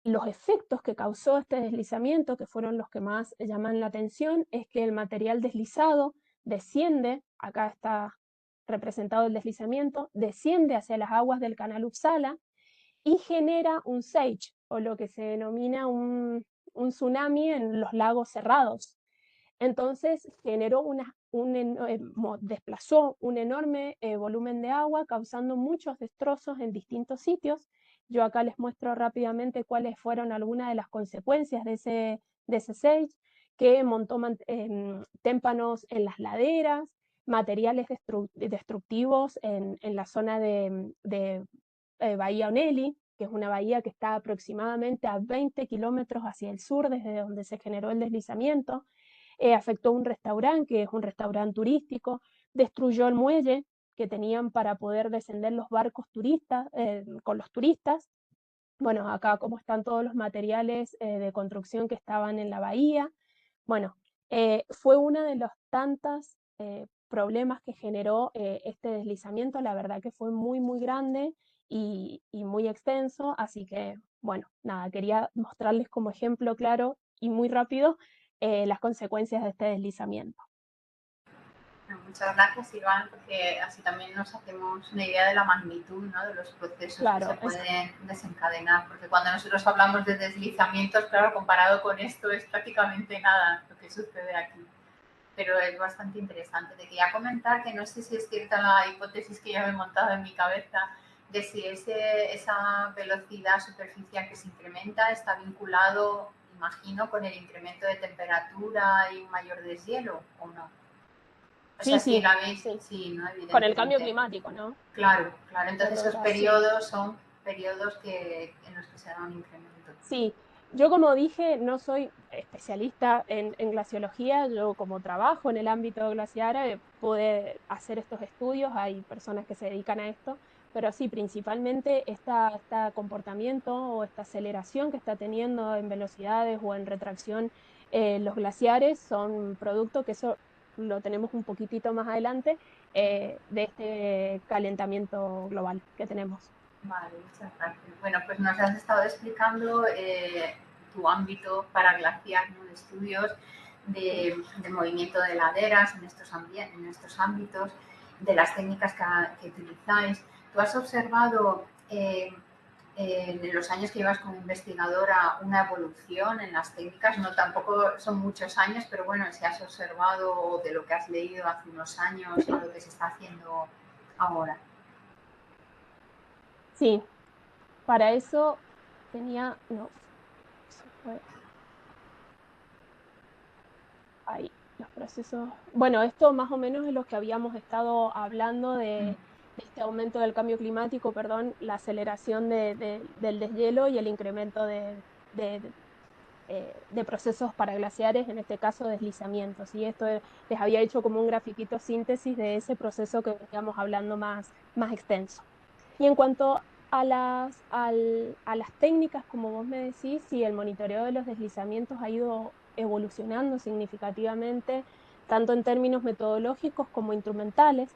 los efectos que causó este deslizamiento, que fueron los que más llaman la atención, es que el material deslizado desciende, acá está representado el deslizamiento, desciende hacia las aguas del canal Uppsala y genera un sage, o lo que se denomina un tsunami en los lagos cerrados. Entonces generó desplazó un enorme volumen de agua, causando muchos destrozos en distintos sitios. Yo acá les muestro rápidamente cuáles fueron algunas de las consecuencias de ese sage, que montó témpanos en las laderas, materiales destructivos en la zona de Bahía Onelli, que es una bahía que está aproximadamente a 20 kilómetros hacia el sur desde donde se generó el deslizamiento. Afectó un restaurante, que es un restaurante turístico, destruyó el muelle que tenían para poder descender los barcos turistas, con los turistas. Bueno, acá como están todos los materiales de construcción que estaban en la bahía. Bueno, fue uno de los tantos problemas que generó este deslizamiento. La verdad que fue muy grande y muy extenso, así que, bueno, nada, quería mostrarles como ejemplo claro y muy rápido las consecuencias de este deslizamiento. Muchas gracias, Silvana, porque así también nos hacemos una idea de la magnitud, ¿no? De los procesos Claro, que se pueden desencadenar, porque cuando nosotros hablamos de deslizamientos, claro, comparado con esto es prácticamente nada lo que sucede aquí, pero es bastante interesante. Te quería comentar que no sé si es cierta la hipótesis que ya me he montado en mi cabeza de si esa velocidad superficial que se incrementa está vinculado, imagino, con el incremento de temperatura y un mayor deshielo, ¿o no? O sea, sí, la veis, sí. Sí, ¿no? Con el cambio Evidentemente. climático, ¿no? Claro. Entonces esos Sí. periodos son periodos en los que se da un incremento. Sí, yo como dije, no soy especialista en glaciología, yo como trabajo en el ámbito glaciar pude hacer estos estudios, hay personas que se dedican a esto, pero sí, principalmente este comportamiento o esta aceleración que está teniendo en velocidades o en retracción los glaciares son producto que eso lo tenemos un poquitito más adelante de este calentamiento global que tenemos. Vale, muchas gracias. Bueno, pues nos has estado explicando tu ámbito para glaciar, ¿no? De estudios de movimiento de laderas en estos ámbitos, de las técnicas que utilizáis. ¿Tú has observado en los años que llevas como investigadora una evolución en las técnicas? No, tampoco son muchos años, pero bueno, si has observado de lo que has leído hace unos años a lo que se está haciendo ahora. Sí, para eso tenía, no, se fue ahí, los procesos. Bueno, esto más o menos es lo que habíamos estado hablando de este aumento del cambio climático, perdón, la aceleración del deshielo y el incremento de procesos paraglaciares, en este caso deslizamientos. Y esto les había hecho como un grafiquito síntesis de ese proceso que veníamos hablando más extenso. Y en cuanto a las técnicas, como vos me decís, sí, el monitoreo de los deslizamientos ha ido evolucionando significativamente, tanto en términos metodológicos como instrumentales.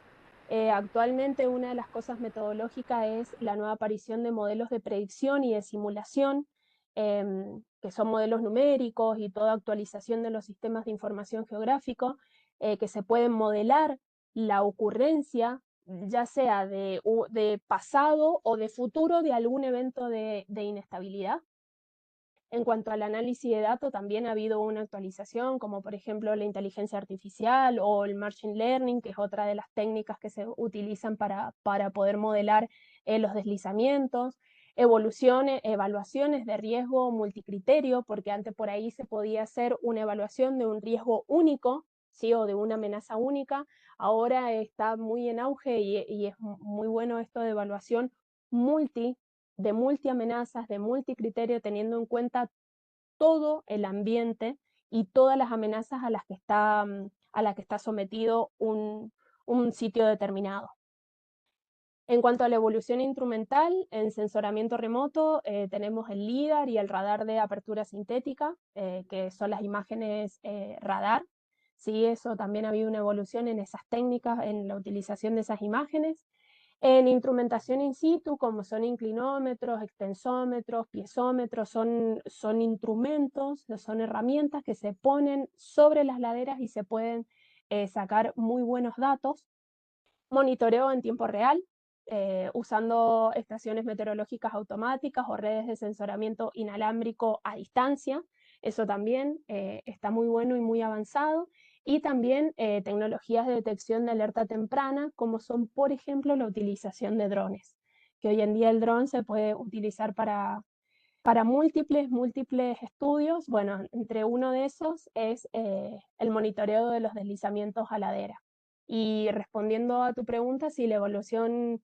Actualmente una de las cosas metodológicas es la nueva aparición de modelos de predicción y de simulación, que son modelos numéricos y toda actualización de los sistemas de información geográfico, que se pueden modelar la ocurrencia ya sea de pasado o de futuro de algún evento de inestabilidad. En cuanto al análisis de datos, también ha habido una actualización, como por ejemplo la inteligencia artificial o el machine learning, que es otra de las técnicas que se utilizan para poder modelar los deslizamientos. Evaluaciones de riesgo multicriterio, porque antes por ahí se podía hacer una evaluación de un riesgo único, ¿sí? O de una amenaza única. Ahora está muy en auge y es muy bueno esto de evaluación de multiamenazas, de multicriterio, teniendo en cuenta todo el ambiente y todas las amenazas a las que está sometido un sitio determinado. En cuanto a la evolución instrumental, en sensoramiento remoto tenemos el LIDAR y el radar de apertura sintética, que son las imágenes radar. Sí, eso también ha habido una evolución en esas técnicas, en la utilización de esas imágenes. En instrumentación in situ, como son inclinómetros, extensómetros, piezómetros, son instrumentos, son herramientas que se ponen sobre las laderas y se pueden sacar muy buenos datos. Monitoreo en tiempo real, usando estaciones meteorológicas automáticas o redes de sensoramiento inalámbrico a distancia. Eso también está muy bueno y muy avanzado. Y también tecnologías de detección de alerta temprana, como son, por ejemplo, la utilización de drones, que hoy en día el dron se puede utilizar para múltiples estudios. Bueno, entre uno de esos es el monitoreo de los deslizamientos a ladera. Y respondiendo a tu pregunta, sí, la evolución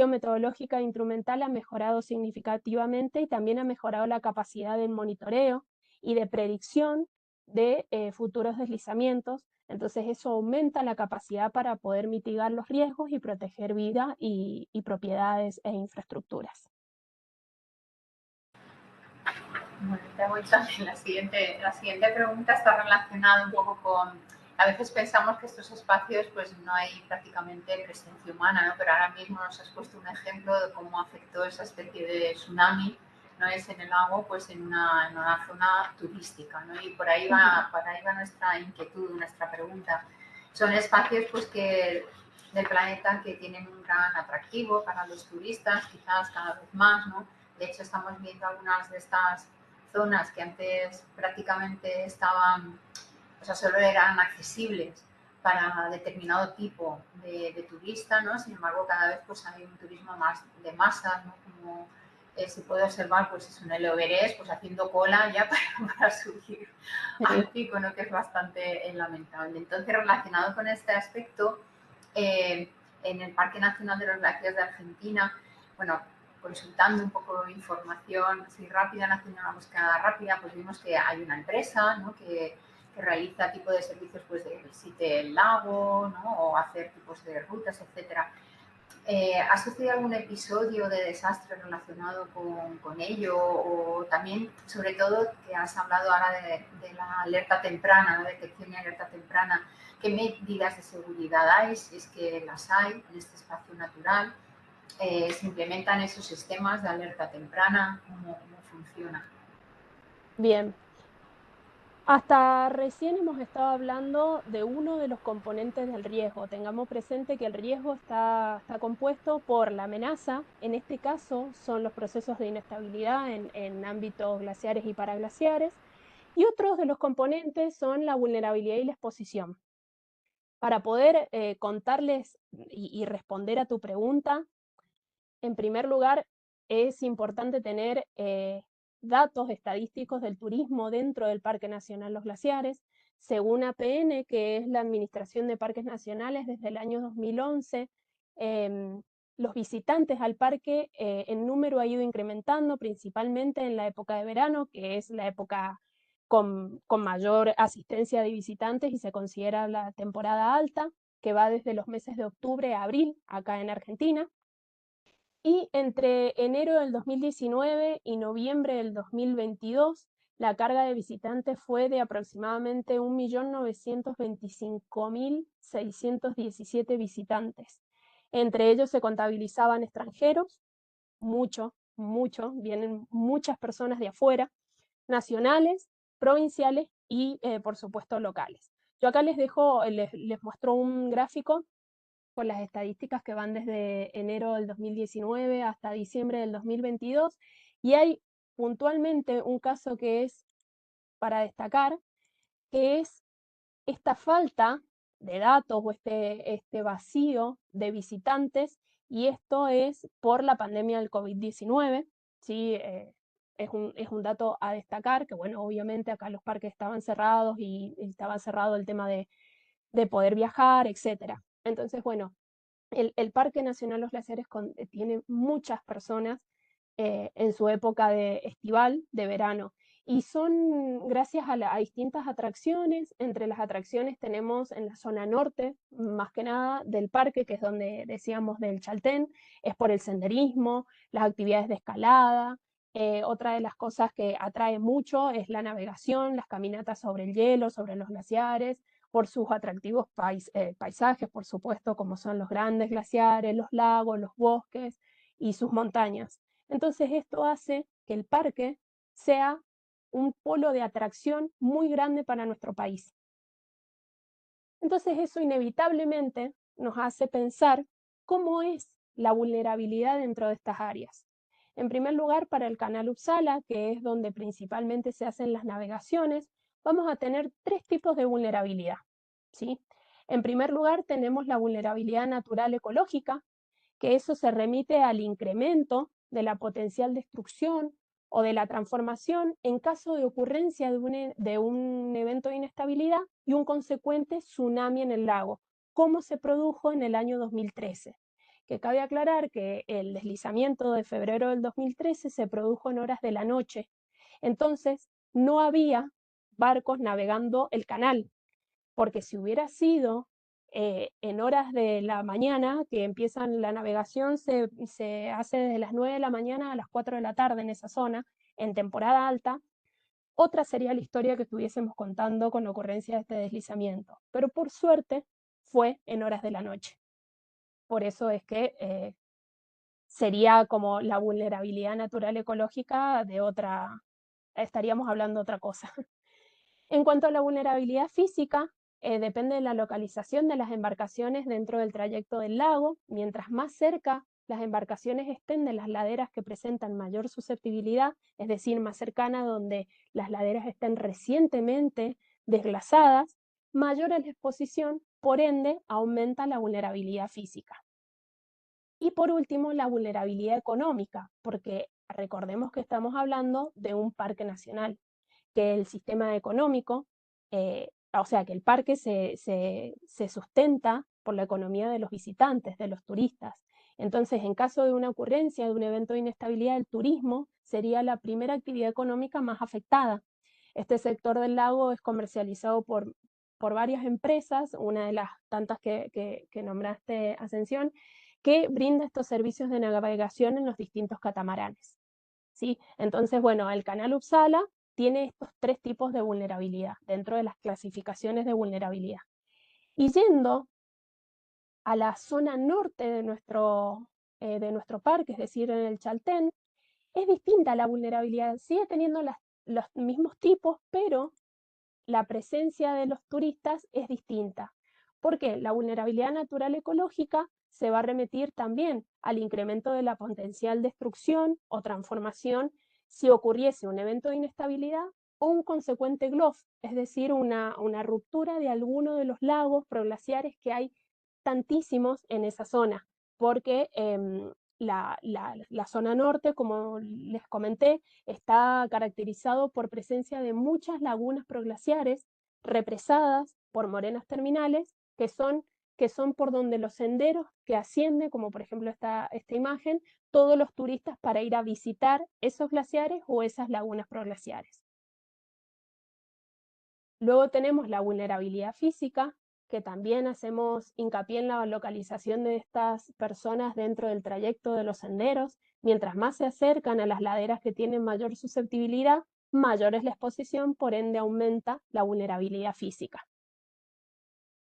metodológica e instrumental ha mejorado significativamente y también ha mejorado la capacidad de monitoreo y de predicción de futuros deslizamientos. Entonces eso aumenta la capacidad para poder mitigar los riesgos y proteger vida y propiedades e infraestructuras. Bueno, te hago también la siguiente pregunta está relacionada un poco con, a veces pensamos que estos espacios pues no hay prácticamente presencia humana, ¿no? Pero ahora mismo nos has puesto un ejemplo de cómo afectó esa especie de tsunami, no es en el lago, pues en una zona turística, ¿no? Y por ahí va nuestra inquietud, nuestra pregunta. Son espacios pues del planeta que tienen un gran atractivo para los turistas, quizás cada vez más, ¿no? De hecho, estamos viendo algunas de estas zonas que antes prácticamente estaban, o sea, solo eran accesibles para determinado tipo de turista, ¿no? Sin embargo, cada vez pues hay un turismo más de masas, ¿no? Como se puede observar, pues es un Everest, pues haciendo cola ya para subir al pico, ¿no? Que es bastante lamentable. Entonces, relacionado con este aspecto, en el Parque Nacional de los Glaciares de Argentina, bueno, consultando un poco de información así rápida, haciendo una búsqueda rápida, pues vimos que hay una empresa, ¿no? que realiza tipo de servicios pues, de visite el lago, ¿no? O hacer tipos de rutas, etcétera. ¿Ha sucedido algún episodio de desastre relacionado con ello? O también, sobre todo, que has hablado ahora de la alerta temprana, la detección y alerta temprana. ¿Qué medidas de seguridad hay, si es que las hay en este espacio natural? ¿Se implementan esos sistemas de alerta temprana? ¿Cómo funciona? Bien. Hasta recién hemos estado hablando de uno de los componentes del riesgo. Tengamos presente que el riesgo está compuesto por la amenaza, en este caso son los procesos de inestabilidad en ámbitos glaciares y paraglaciares, y otros de los componentes son la vulnerabilidad y la exposición. Para poder contarles y responder a tu pregunta, en primer lugar, es importante tener datos estadísticos del turismo dentro del Parque Nacional Los Glaciares. Según APN, que es la Administración de Parques Nacionales desde el año 2011, los visitantes al parque en número ha ido incrementando, principalmente en la época de verano, que es la época con mayor asistencia de visitantes y se considera la temporada alta, que va desde los meses de octubre a abril, acá en Argentina. Y entre enero del 2019 y noviembre del 2022, la carga de visitantes fue de aproximadamente 1.925.617 visitantes. Entre ellos se contabilizaban extranjeros, mucho, vienen muchas personas de afuera, nacionales, provinciales y, por supuesto, locales. Yo acá les muestro un gráfico con las estadísticas que van desde enero del 2019 hasta diciembre del 2022, y hay puntualmente un caso que es para destacar, que es esta falta de datos o este vacío de visitantes, y esto es por la pandemia del COVID-19, ¿sí? Es un dato a destacar, que bueno, obviamente acá los parques estaban cerrados y estaba cerrado el tema de poder viajar, etc. Entonces, bueno, el Parque Nacional Los Glaciares tiene muchas personas en su época de estival, de verano, y son gracias a distintas atracciones. Entre las atracciones tenemos en la zona norte, más que nada, del parque, que es donde decíamos del Chaltén, es por el senderismo, las actividades de escalada. Otra de las cosas que atrae mucho es la navegación, las caminatas sobre el hielo, sobre los glaciares, por sus atractivos paisajes, por supuesto, como son los grandes glaciares, los lagos, los bosques y sus montañas. Entonces esto hace que el parque sea un polo de atracción muy grande para nuestro país. Entonces eso inevitablemente nos hace pensar cómo es la vulnerabilidad dentro de estas áreas. En primer lugar, para el canal Uppsala, que es donde principalmente se hacen las navegaciones, vamos a tener tres tipos de vulnerabilidad, ¿sí? En primer lugar, tenemos la vulnerabilidad natural ecológica, que eso se remite al incremento de la potencial destrucción o de la transformación en caso de ocurrencia de un evento de inestabilidad y un consecuente tsunami en el lago, como se produjo en el año 2013. Que cabe aclarar que el deslizamiento de febrero del 2013 se produjo en horas de la noche, entonces no había barcos navegando el canal, porque si hubiera sido en horas de la mañana, que empiezan la navegación, se hace desde las 9 de la mañana a las 4 de la tarde en esa zona, en temporada alta, otra sería la historia que estuviésemos contando con la ocurrencia de este deslizamiento. Pero por suerte fue en horas de la noche. Por eso es que sería como la vulnerabilidad natural ecológica de otra, estaríamos hablando de otra cosa. En cuanto a la vulnerabilidad física, depende de la localización de las embarcaciones dentro del trayecto del lago. Mientras más cerca las embarcaciones estén de las laderas que presentan mayor susceptibilidad, es decir, más cercana donde las laderas estén recientemente desglasadas, mayor es la exposición, por ende aumenta la vulnerabilidad física. Y por último, la vulnerabilidad económica, porque recordemos que estamos hablando de un parque nacional, que el sistema económico, o sea, que el parque se sustenta por la economía de los visitantes, de los turistas. Entonces, en caso de una ocurrencia, de un evento de inestabilidad, el turismo sería la primera actividad económica más afectada. Este sector del lago es comercializado por varias empresas, una de las tantas que nombraste, Ascensión, que brinda estos servicios de navegación en los distintos catamaranes, ¿sí? Entonces, bueno, el canal Uppsala tiene estos tres tipos de vulnerabilidad dentro de las clasificaciones de vulnerabilidad. Y yendo a la zona norte de nuestro parque, es decir, en el Chaltén, es distinta la vulnerabilidad. Sigue teniendo los mismos tipos, pero la presencia de los turistas es distinta. ¿Por qué? La vulnerabilidad natural ecológica se va a remitir también al incremento de la potencial destrucción o transformación si ocurriese un evento de inestabilidad o un consecuente GLOF, es decir, una ruptura de alguno de los lagos proglaciares, que hay tantísimos en esa zona, porque la zona norte, como les comenté, está caracterizado por presencia de muchas lagunas proglaciares represadas por morenas terminales, que son por donde los senderos que ascienden, como por ejemplo esta imagen, todos los turistas para ir a visitar esos glaciares o esas lagunas proglaciares. Luego tenemos la vulnerabilidad física, que también hacemos hincapié en la localización de estas personas dentro del trayecto de los senderos. Mientras más se acercan a las laderas que tienen mayor susceptibilidad, mayor es la exposición, por ende aumenta la vulnerabilidad física.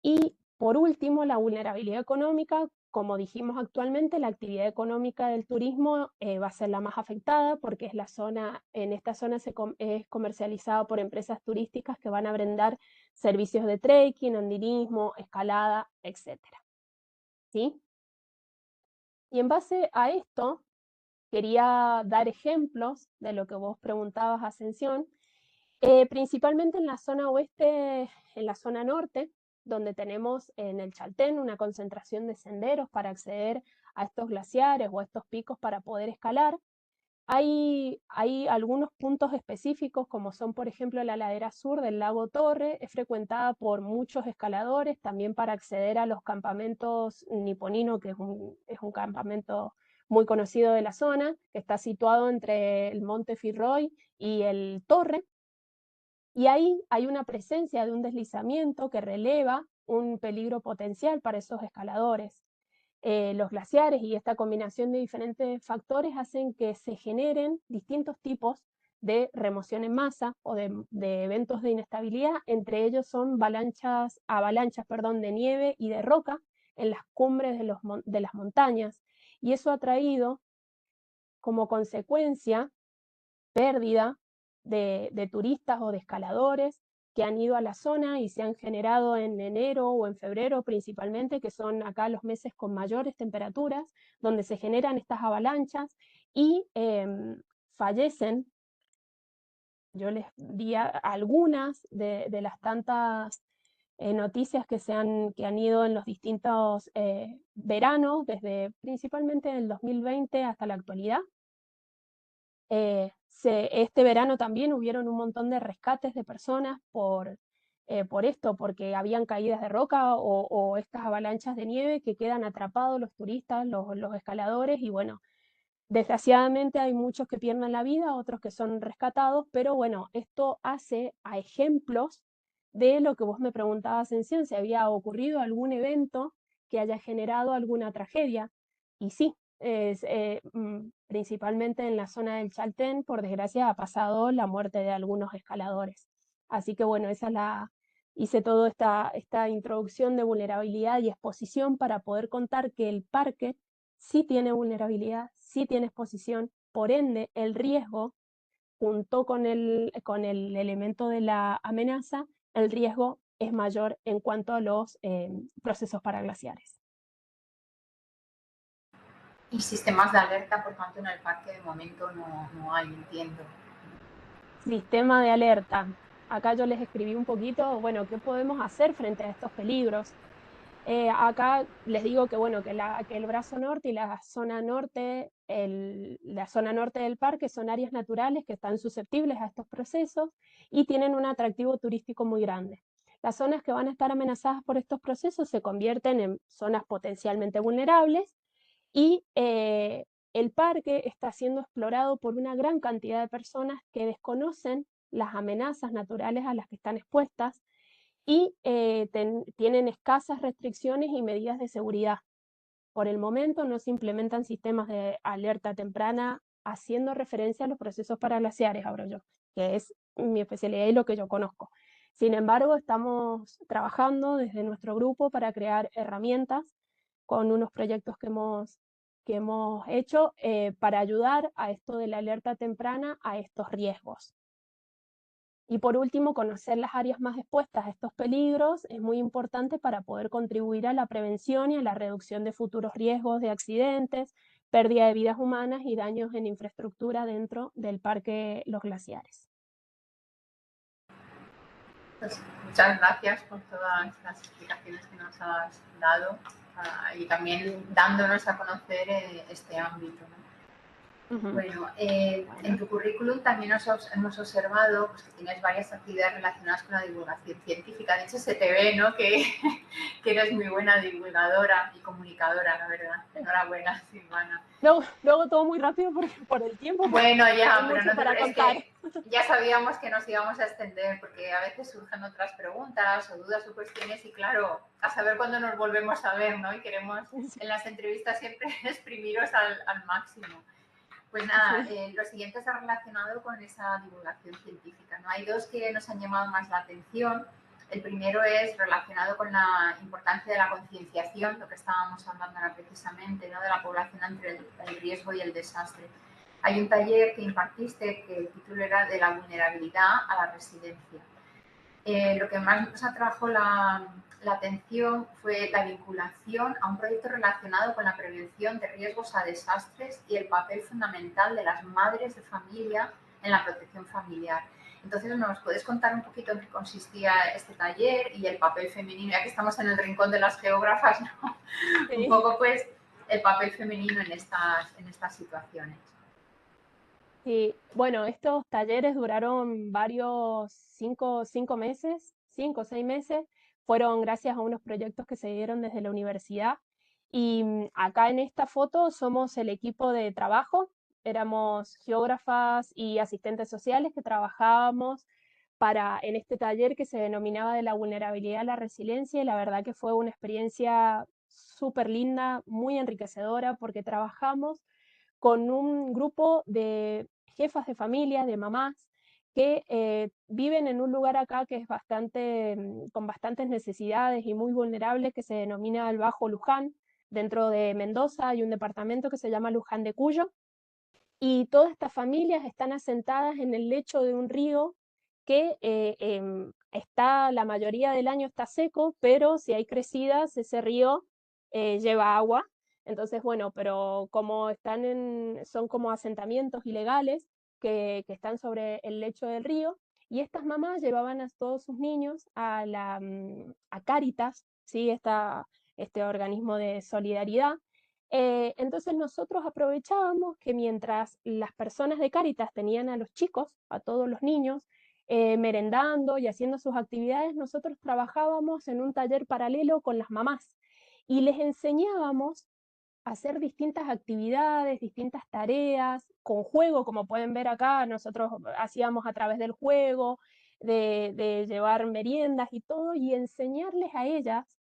Y por último, la vulnerabilidad económica. Como dijimos actualmente, la actividad económica del turismo va a ser la más afectada porque es en esta zona es comercializada por empresas turísticas que van a brindar servicios de trekking, andinismo, escalada, etc. ¿Sí? Y en base a esto, quería dar ejemplos de lo que vos preguntabas, Ascensión, principalmente en la zona oeste, en la zona norte, donde tenemos en el Chaltén una concentración de senderos para acceder a estos glaciares o a estos picos para poder escalar. Hay algunos puntos específicos, como son, por ejemplo, la ladera sur del lago Torre, es frecuentada por muchos escaladores, también para acceder a los campamentos Niponino, que es un campamento muy conocido de la zona, que está situado entre el Monte Firroy y el Torre. Y ahí hay una presencia de un deslizamiento que releva un peligro potencial para esos escaladores. Los glaciares y esta combinación de diferentes factores hacen que se generen distintos tipos de remoción en masa o de eventos de inestabilidad. Entre ellos son avalanchas de nieve y de roca en las cumbres de las montañas. Y eso ha traído como consecuencia pérdida de turistas o de escaladores que han ido a la zona y se han generado en enero o en febrero principalmente, que son acá los meses con mayores temperaturas, donde se generan estas avalanchas y fallecen. Yo les di algunas de las tantas noticias que han ido en los distintos veranos, desde principalmente el 2020 hasta la actualidad. Este verano también hubieron un montón de rescates de personas por esto, porque habían caídas de roca o estas avalanchas de nieve que quedan atrapados los turistas, los escaladores, y bueno, desgraciadamente hay muchos que pierden la vida, otros que son rescatados, pero bueno, esto hace a ejemplos de lo que vos me preguntabas, Ascensión, si había ocurrido algún evento que haya generado alguna tragedia. Y sí, principalmente en la zona del Chaltén, por desgracia, ha pasado la muerte de algunos escaladores. Así que bueno, hice toda esta introducción de vulnerabilidad y exposición para poder contar que el parque sí tiene vulnerabilidad, sí tiene exposición, por ende el riesgo, junto con el elemento de la amenaza, el riesgo es mayor en cuanto a los procesos paraglaciares. Y sistemas de alerta, por tanto, en el parque de momento no hay, entiendo. Sistema de alerta. Acá yo les escribí un poquito, bueno, ¿qué podemos hacer frente a estos peligros? Acá les digo que, bueno, que el brazo norte y la zona norte del parque son áreas naturales que están susceptibles a estos procesos y tienen un atractivo turístico muy grande. Las zonas que van a estar amenazadas por estos procesos se convierten en zonas potencialmente vulnerables y el parque está siendo explorado por una gran cantidad de personas que desconocen las amenazas naturales a las que están expuestas y tienen escasas restricciones y medidas de seguridad. Por el momento no se implementan sistemas de alerta temprana haciendo referencia a los procesos paraglaciares, abro yo, que es mi especialidad y lo que yo conozco. Sin embargo, estamos trabajando desde nuestro grupo para crear herramientas con unos proyectos que hemos hecho para ayudar a esto de la alerta temprana a estos riesgos. Y por último, conocer las áreas más expuestas a estos peligros es muy importante para poder contribuir a la prevención y a la reducción de futuros riesgos de accidentes, pérdida de vidas humanas y daños en infraestructura dentro del Parque Los Glaciares. Pues, muchas gracias por todas las explicaciones que nos has dado y también dándonos a conocer este ámbito, ¿no? Bueno, en tu currículum también hemos observado pues, que tienes varias actividades relacionadas con la divulgación científica. De hecho, se te ve, ¿no?, que eres muy buena divulgadora y comunicadora, la verdad. Enhorabuena, Silvana. No, lo hago todo muy rápido por el tiempo. Bueno, ya, hay pero mucho no para es contar. que ya sabíamos que nos íbamos a extender porque a veces surgen otras preguntas o dudas o cuestiones y claro, a saber cuándo nos volvemos a ver, ¿no? Y queremos en las entrevistas siempre exprimiros al máximo. Pues nada, lo siguiente está relacionado con esa divulgación científica, ¿no? Hay dos que nos han llamado más la atención. El primero es relacionado con la importancia de la concienciación, lo que estábamos hablando ahora precisamente, ¿no?, de la población entre el riesgo y el desastre. Hay un taller que impartiste que el título era de la vulnerabilidad a la resiliencia. Lo que más nos atrajo la atención fue la vinculación a un proyecto relacionado con la prevención de riesgos a desastres y el papel fundamental de las madres de familia en la protección familiar. Entonces, ¿nos puedes contar un poquito en qué consistía este taller y el papel femenino, ya que estamos en el rincón de las geógrafas, ¿no? Sí. Un poco, pues, el papel femenino en estas situaciones. Sí, bueno, estos talleres duraron varios 5 o 6 meses, fueron gracias a unos proyectos que se dieron desde la universidad. Y acá en esta foto somos el equipo de trabajo, éramos geógrafas y asistentes sociales que trabajábamos en este taller que se denominaba de la vulnerabilidad a la resiliencia, y la verdad que fue una experiencia súper linda, muy enriquecedora, porque trabajamos con un grupo de jefas de familia, de mamás, que viven en un lugar acá que es con bastantes necesidades y muy vulnerable, que se denomina el Bajo Luján. Dentro de Mendoza hay un departamento que se llama Luján de Cuyo, y todas estas familias están asentadas en el lecho de un río que la mayoría del año está seco, pero si hay crecidas, ese río lleva agua. Entonces, bueno, pero como son como asentamientos ilegales que están sobre el lecho del río, y estas mamás llevaban a todos sus niños a Cáritas, ¿sí? Este organismo de solidaridad. Entonces nosotros aprovechábamos que mientras las personas de Cáritas tenían a los chicos, a todos los niños, merendando y haciendo sus actividades, nosotros trabajábamos en un taller paralelo con las mamás y les enseñábamos a hacer distintas actividades, distintas tareas, con juego, como pueden ver acá, nosotros hacíamos a través del juego, de llevar meriendas y todo, y enseñarles a ellas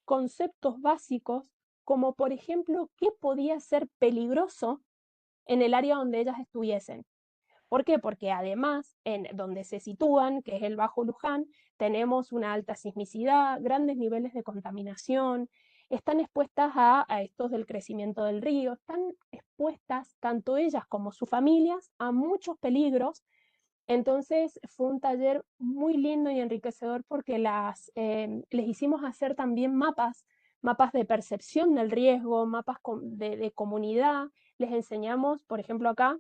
conceptos básicos, como por ejemplo, qué podía ser peligroso en el área donde ellas estuviesen. ¿Por qué? Porque además, en donde se sitúan, que es el Bajo Luján, tenemos una alta sismicidad, grandes niveles de contaminación, están expuestas a estos del crecimiento del río, están expuestas tanto ellas como sus familias a muchos peligros. Entonces fue un taller muy lindo y enriquecedor porque les hicimos hacer también mapas de percepción del riesgo, mapas de comunidad. Les enseñamos, por ejemplo, acá,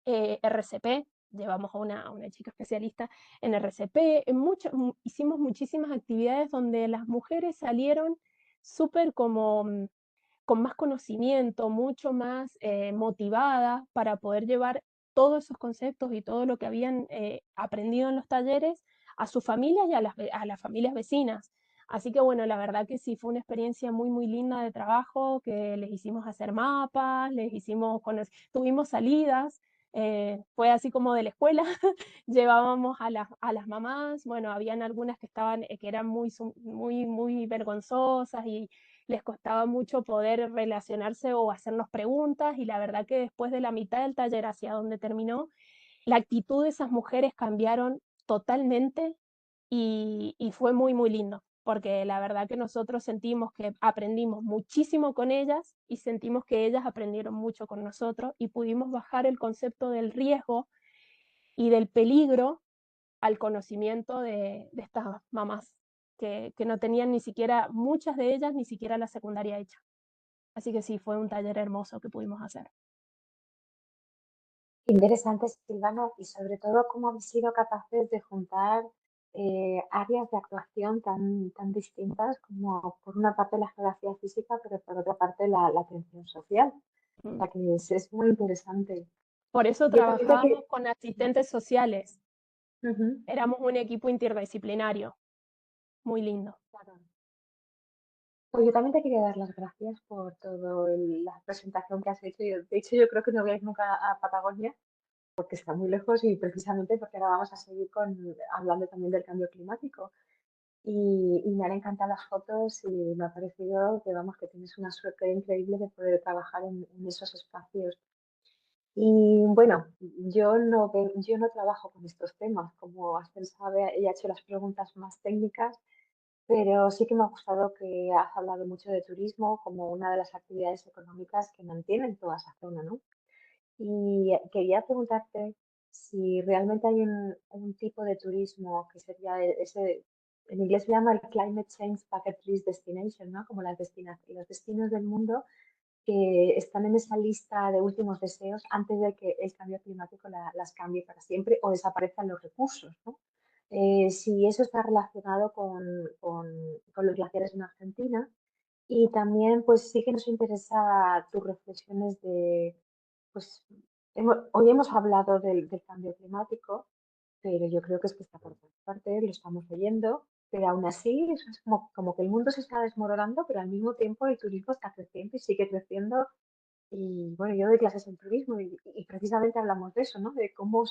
RCP, llevamos a una chica especialista en RCP. Hicimos muchísimas actividades donde las mujeres salieron súper con más conocimiento, mucho más motivadas para poder llevar todos esos conceptos y todo lo que habían aprendido en los talleres a sus familias y a las familias vecinas. Así que bueno, la verdad que sí, fue una experiencia muy, muy linda de trabajo, que les hicimos hacer mapas, tuvimos salidas, fue así como de la escuela, llevábamos a las mamás, bueno, habían algunas que eran muy, muy vergonzosas y les costaba mucho poder relacionarse o hacernos preguntas, y la verdad que después de la mitad del taller hacia donde terminó, la actitud de esas mujeres cambiaron totalmente, y fue muy, muy lindo, porque la verdad que nosotros sentimos que aprendimos muchísimo con ellas y sentimos que ellas aprendieron mucho con nosotros, y pudimos bajar el concepto del riesgo y del peligro al conocimiento de estas mamás que no tenían ni siquiera, muchas de ellas, ni siquiera la secundaria hecha. Así que sí, fue un taller hermoso que pudimos hacer. Interesante, Silvana, y sobre todo cómo habéis sido capaces de juntar áreas de actuación tan distintas como por una parte la geografía física, pero por otra parte la atención social. O sea que es muy interesante. Por eso Yo también te trabajábamos que... con asistentes sociales. Ujú, Éramos un equipo interdisciplinario, muy lindo. claro. Pues yo también te quería dar las gracias por toda la presentación que has hecho. De hecho, yo creo que no voy a ir nunca a Patagonia porque está muy lejos y precisamente porque ahora vamos a seguir hablando también del cambio climático. Y me han encantado las fotos y me ha parecido que, vamos, que tienes una suerte increíble de poder trabajar en esos espacios. Y bueno, yo no trabajo con estos temas, como Astel sabe, ella ha hecho las preguntas más técnicas, pero sí que me ha gustado que has hablado mucho de turismo como una de las actividades económicas que mantienen toda esa zona, ¿no? Y quería preguntarte si realmente hay un tipo de turismo que sería ese, en inglés se llama el Climate Change Bucket List Destination, ¿no? Como los destinos del mundo que están en esa lista de últimos deseos antes de que el cambio climático las cambie para siempre o desaparezcan los recursos, ¿no? Si eso está relacionado con los glaciares en Argentina y también pues sí que nos interesa tus reflexiones de, pues hoy hemos hablado del cambio climático, pero yo creo que es que está por todas partes, lo estamos oyendo, pero aún así eso es como que el mundo se está desmoronando, pero al mismo tiempo el turismo está creciendo y sigue creciendo. Y bueno, yo doy clases en turismo y precisamente hablamos de eso, ¿no? De cómo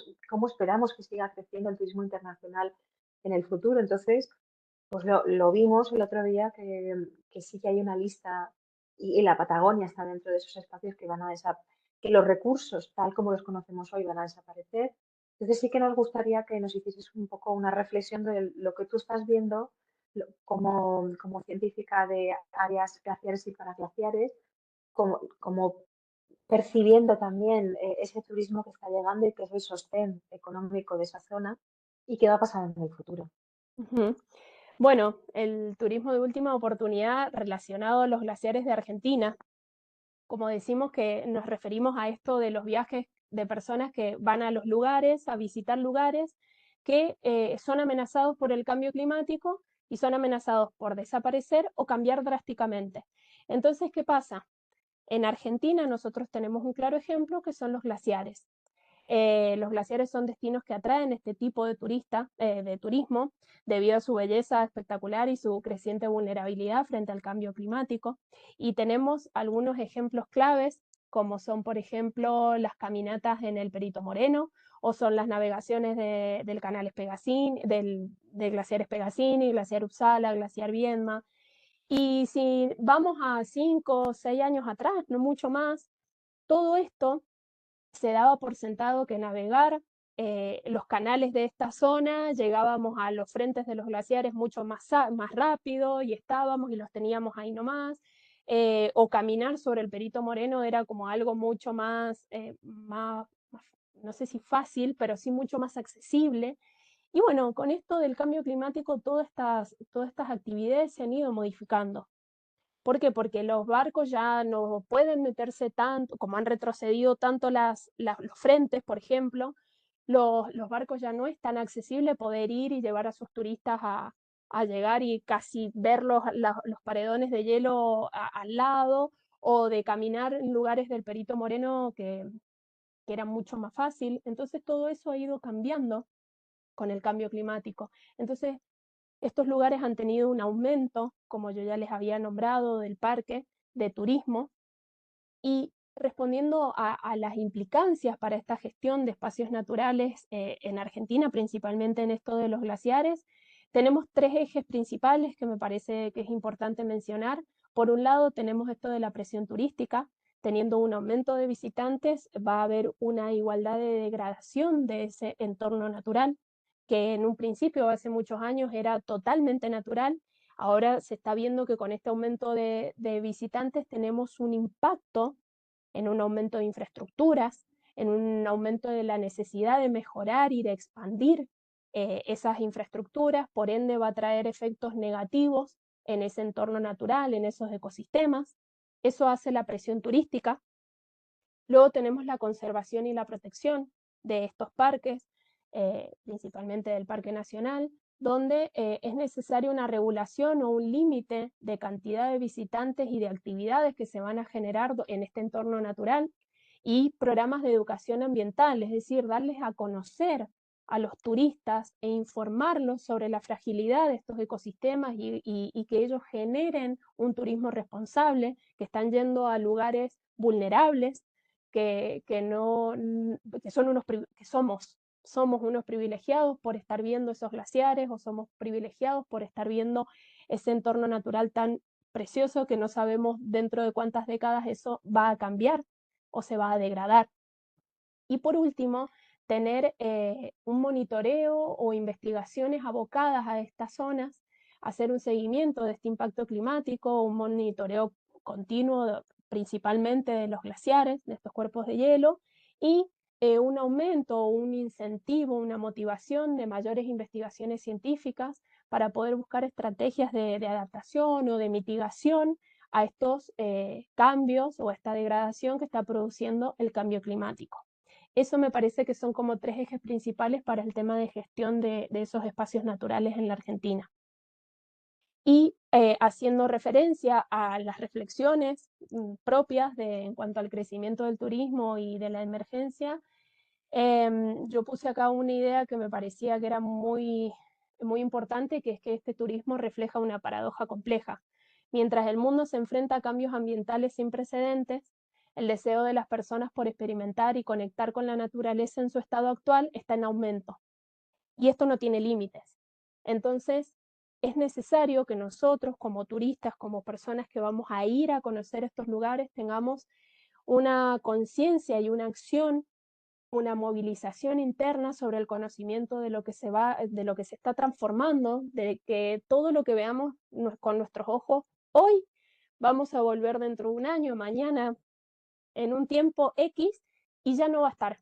esperamos que siga creciendo el turismo internacional en el futuro. Entonces, pues lo vimos el otro día que sí que hay una lista y la Patagonia está dentro de esos espacios que van a que los recursos tal como los conocemos hoy van a desaparecer. Entonces sí que nos gustaría que nos hicieses un poco una reflexión de lo que tú estás viendo como científica de áreas glaciares y paraglaciares, como percibiendo también ese turismo que está llegando y que es el sostén económico de esa zona y qué va a pasar en el futuro. Ujú. Bueno, el turismo de última oportunidad relacionado a los glaciares de Argentina. Como decimos que nos referimos a esto de los viajes de personas que van a los lugares, a visitar lugares que son amenazados por el cambio climático y son amenazados por desaparecer o cambiar drásticamente. Entonces, ¿qué pasa? En Argentina nosotros tenemos un claro ejemplo que son los glaciares. Los glaciares son destinos que atraen este tipo de de turismo, debido a su belleza espectacular y su creciente vulnerabilidad frente al cambio climático. Y tenemos algunos ejemplos claves, como son, por ejemplo, las caminatas en el Perito Moreno, o son las navegaciones del canal Espegacín, del glaciar Espegacini, glaciar Uppsala, glaciar Viedma. Y si vamos a 5 o 6 años atrás, no mucho más, todo esto se daba por sentado que navegar los canales de esta zona, llegábamos a los frentes de los glaciares mucho más rápido y estábamos y los teníamos ahí nomás, o caminar sobre el Perito Moreno era como algo mucho más, no sé si fácil, pero sí mucho más accesible. Y bueno, con esto del cambio climático, todas estas actividades se han ido modificando. ¿Por qué? Porque los barcos ya no pueden meterse tanto, como han retrocedido tanto los frentes, por ejemplo, los barcos ya no es tan accesible poder ir y llevar a sus turistas a llegar y casi ver los paredones de hielo al lado, o de caminar en lugares del Perito Moreno que era mucho más fácil. Entonces todo eso ha ido cambiando con el cambio climático. Entonces estos lugares han tenido un aumento, como yo ya les había nombrado, del parque de turismo, y respondiendo a las implicancias para esta gestión de espacios naturales en Argentina, principalmente en esto de los glaciares, tenemos tres ejes principales que me parece que es importante mencionar. Por un lado, tenemos esto de la presión turística. Teniendo un aumento de visitantes, va a haber una igualdad de degradación de ese entorno natural, que en un principio, hace muchos años, era totalmente natural. Ahora se está viendo que con este aumento de visitantes tenemos un impacto en un aumento de infraestructuras, en un aumento de la necesidad de mejorar y de expandir esas infraestructuras, por ende va a traer efectos negativos en ese entorno natural, en esos ecosistemas. Eso hace la presión turística. Luego tenemos la conservación y la protección de estos parques, principalmente del Parque Nacional, donde es necesaria una regulación o un límite de cantidad de visitantes y de actividades que se van a generar en este entorno natural, y programas de educación ambiental, es decir, darles a conocer a los turistas e informarlos sobre la fragilidad de estos ecosistemas y que ellos generen un turismo responsable, que están yendo a lugares vulnerables, no, que, son unos, que somos unos privilegiados por estar viendo esos glaciares, o somos privilegiados por estar viendo ese entorno natural tan precioso que no sabemos dentro de cuántas décadas eso va a cambiar o se va a degradar. Y por último, tener un monitoreo o investigaciones abocadas a estas zonas, hacer un seguimiento de este impacto climático, un monitoreo continuo principalmente de los glaciares, de estos cuerpos de hielo, y un aumento, un incentivo, una motivación de mayores investigaciones científicas para poder buscar estrategias de adaptación o de mitigación a estos cambios o a esta degradación que está produciendo el cambio climático. Eso me parece que son como 3 ejes principales para el tema de gestión de esos espacios naturales en la Argentina. Y haciendo referencia a las reflexiones propias en cuanto al crecimiento del turismo y de la emergencia, yo puse acá una idea que me parecía que era muy, muy importante, que es que este turismo refleja una paradoja compleja. Mientras el mundo se enfrenta a cambios ambientales sin precedentes, el deseo de las personas por experimentar y conectar con la naturaleza en su estado actual está en aumento. Y esto no tiene límites. Entonces, es necesario que nosotros, como turistas, como personas que vamos a ir a conocer estos lugares, tengamos una conciencia y una acción, una movilización interna sobre el conocimiento de lo que de lo que se está transformando, de que todo lo que veamos con nuestros ojos hoy vamos a volver dentro de un año, mañana, en un tiempo X, y ya no va a estar,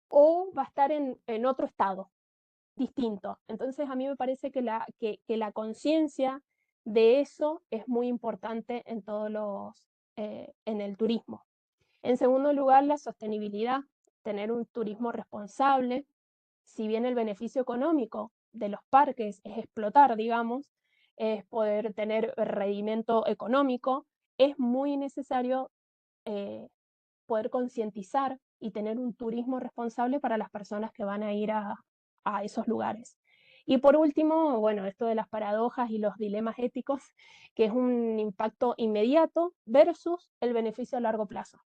o va a estar en otro estado distinto. Entonces a mí me parece que la conciencia de eso es muy importante en en el turismo. En segundo lugar, la sostenibilidad, tener un turismo responsable. Si bien el beneficio económico de los parques es explotar, digamos, es poder tener rendimiento económico, es muy necesario eh, poder concientizar y tener un turismo responsable para las personas que van a ir a esos lugares. Y por último, bueno, esto de las paradojas y los dilemas éticos, que es un impacto inmediato versus el beneficio a largo plazo.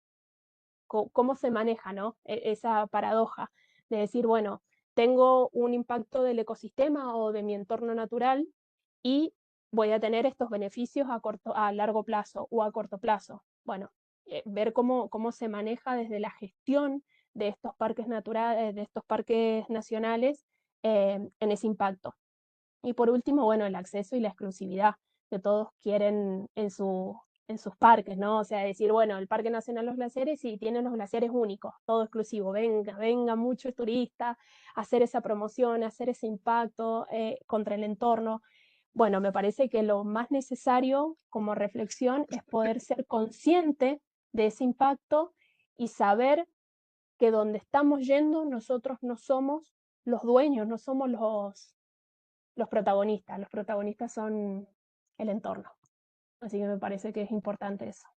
¿Cómo se maneja, ¿no? Esa paradoja de decir, bueno, tengo un impacto del ecosistema o de mi entorno natural y voy a tener estos beneficios a largo plazo o a corto plazo. Bueno, ver cómo se maneja desde la gestión de estos parques naturales, de estos parques nacionales, en ese impacto. Y por último, bueno, el acceso y la exclusividad que todos quieren en sus parques, ¿no? O sea, decir, bueno, el Parque Nacional Los Glaciares sí tiene los glaciares únicos, todo exclusivo, venga muchos turistas, hacer esa promoción, hacer ese impacto contra el entorno. Bueno, me parece que lo más necesario como reflexión es poder ser consciente de ese impacto y saber que donde estamos yendo nosotros no somos los dueños, no somos los protagonistas son el entorno. Así que me parece que es importante eso.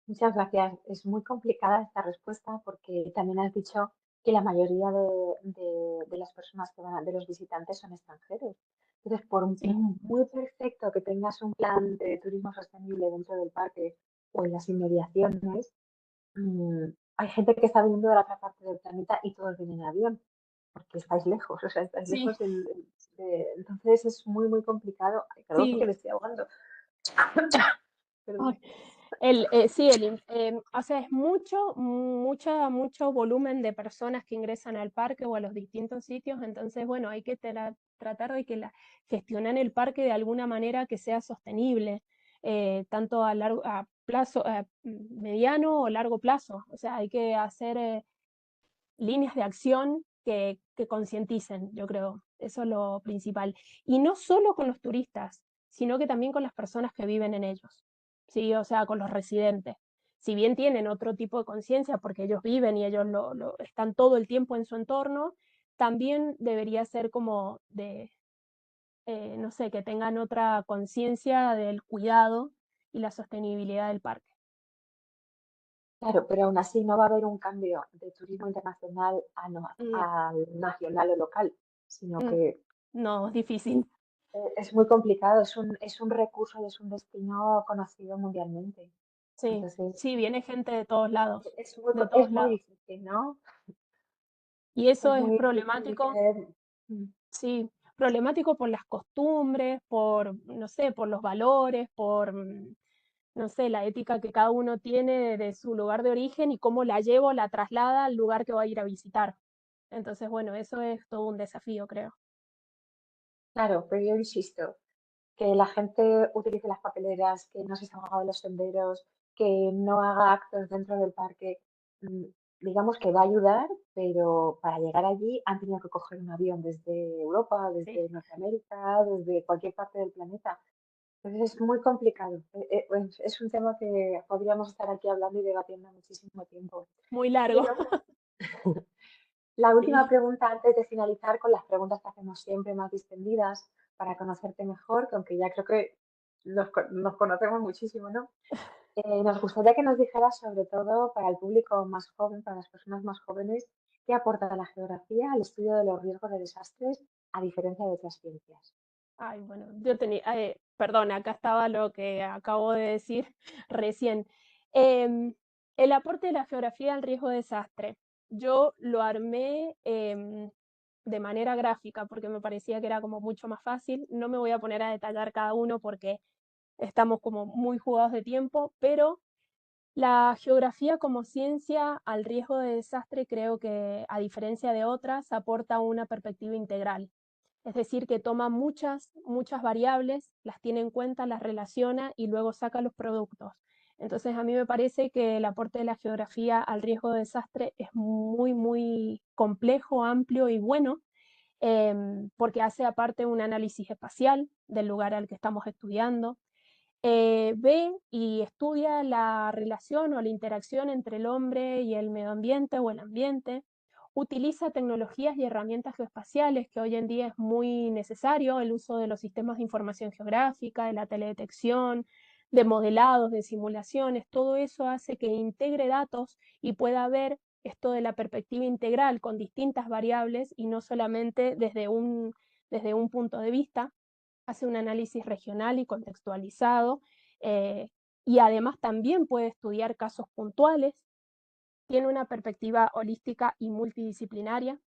Muchas gracias. Es muy complicada esta respuesta porque también has dicho que la mayoría de las personas que van, de los visitantes son extranjeros. Entonces, por Sí, muy perfecto que tengas un plan de turismo sostenible dentro del parque o en las inmediaciones, hay gente que está viniendo de la otra parte del planeta y todos vienen en avión porque estáis lejos, o sea, estáis sí, lejos entonces es muy, muy complicado. Ay, perdón porque sí. me estoy ahogando. Perdón. Ay, sí, o sea, es mucho volumen de personas que ingresan al parque o a los distintos sitios, entonces, bueno, hay que tratar de que gestionen el parque de alguna manera que sea sostenible, tanto a plazo, mediano o largo plazo. O sea, hay que hacer líneas de acción que concienticen, yo creo, eso es lo principal. Y no solo con los turistas, sino que también con las personas que viven en ellos, ¿sí? O sea, con los residentes. Si bien tienen otro tipo de conciencia porque ellos viven y ellos están todo el tiempo en su entorno, también debería ser como no sé, que tengan otra conciencia del cuidado y la sostenibilidad del parque. Claro, pero aún así no va a haber un cambio de turismo internacional Mm, al nacional o local, sino mm, que no, es difícil. es muy complicado, es un recurso y es un destino conocido mundialmente. Sí, Entonces, sí, viene gente de todos lados, de es todos muy lados. difícil, ¿no? Y eso Es es muy difícil de problemático, querer. Mm. sí, problemático por las costumbres, por, no sé, por los valores, por, no sé, la ética que cada uno tiene de su lugar de origen y cómo la llevo, la traslada al lugar que va a ir a visitar. Entonces, bueno, eso es todo un desafío, creo. Claro, pero yo insisto, que la gente utilice las papeleras, que no se salga de los senderos, que no haga actos dentro del parque, mm, digamos que va a ayudar, pero para llegar allí han tenido que coger un avión desde Europa, Sí, desde Norteamérica, desde cualquier parte del planeta. Entonces es muy complicado. Pues, es un tema que podríamos estar aquí hablando y debatiendo muchísimo tiempo. muy largo. Pero la última Sí. pregunta antes de finalizar con las preguntas que hacemos siempre más distendidas para conocerte mejor, que aunque ya creo que nos conocemos muchísimo, ¿no? Nos gustaría que nos dijeras, sobre todo para el público más joven, para las personas más jóvenes, qué aporta la geografía al estudio de los riesgos de desastres a diferencia de otras ciencias. Ay, bueno, yo tenía, perdón, acá estaba lo que acabo de decir recién. Em, el aporte de la geografía al riesgo de desastre. Yo lo armé de manera gráfica porque me parecía que era como mucho más fácil. No me voy a poner a detallar cada uno porque estamos como muy jugados de tiempo, pero la geografía como ciencia al riesgo de desastre creo que, a diferencia de otras, aporta una perspectiva integral. Es decir, que toma muchas variables, las tiene en cuenta, las relaciona y luego saca los productos. Entonces, a mí me parece que el aporte de la geografía al riesgo de desastre es muy complejo, amplio y bueno, porque hace aparte un análisis espacial del lugar al que estamos estudiando, ve y estudia la relación o la interacción entre el hombre y el medio ambiente o el ambiente, utiliza tecnologías y herramientas geoespaciales, que hoy en día es muy necesario, el uso de los sistemas de información geográfica, de la teledetección, de modelados, de simulaciones, todo eso hace que integre datos y pueda ver esto de la perspectiva integral con distintas variables y no solamente desde un punto de vista, hace un análisis regional y contextualizado, eh, y además también puede estudiar casos puntuales, tiene una perspectiva holística y multidisciplinaria,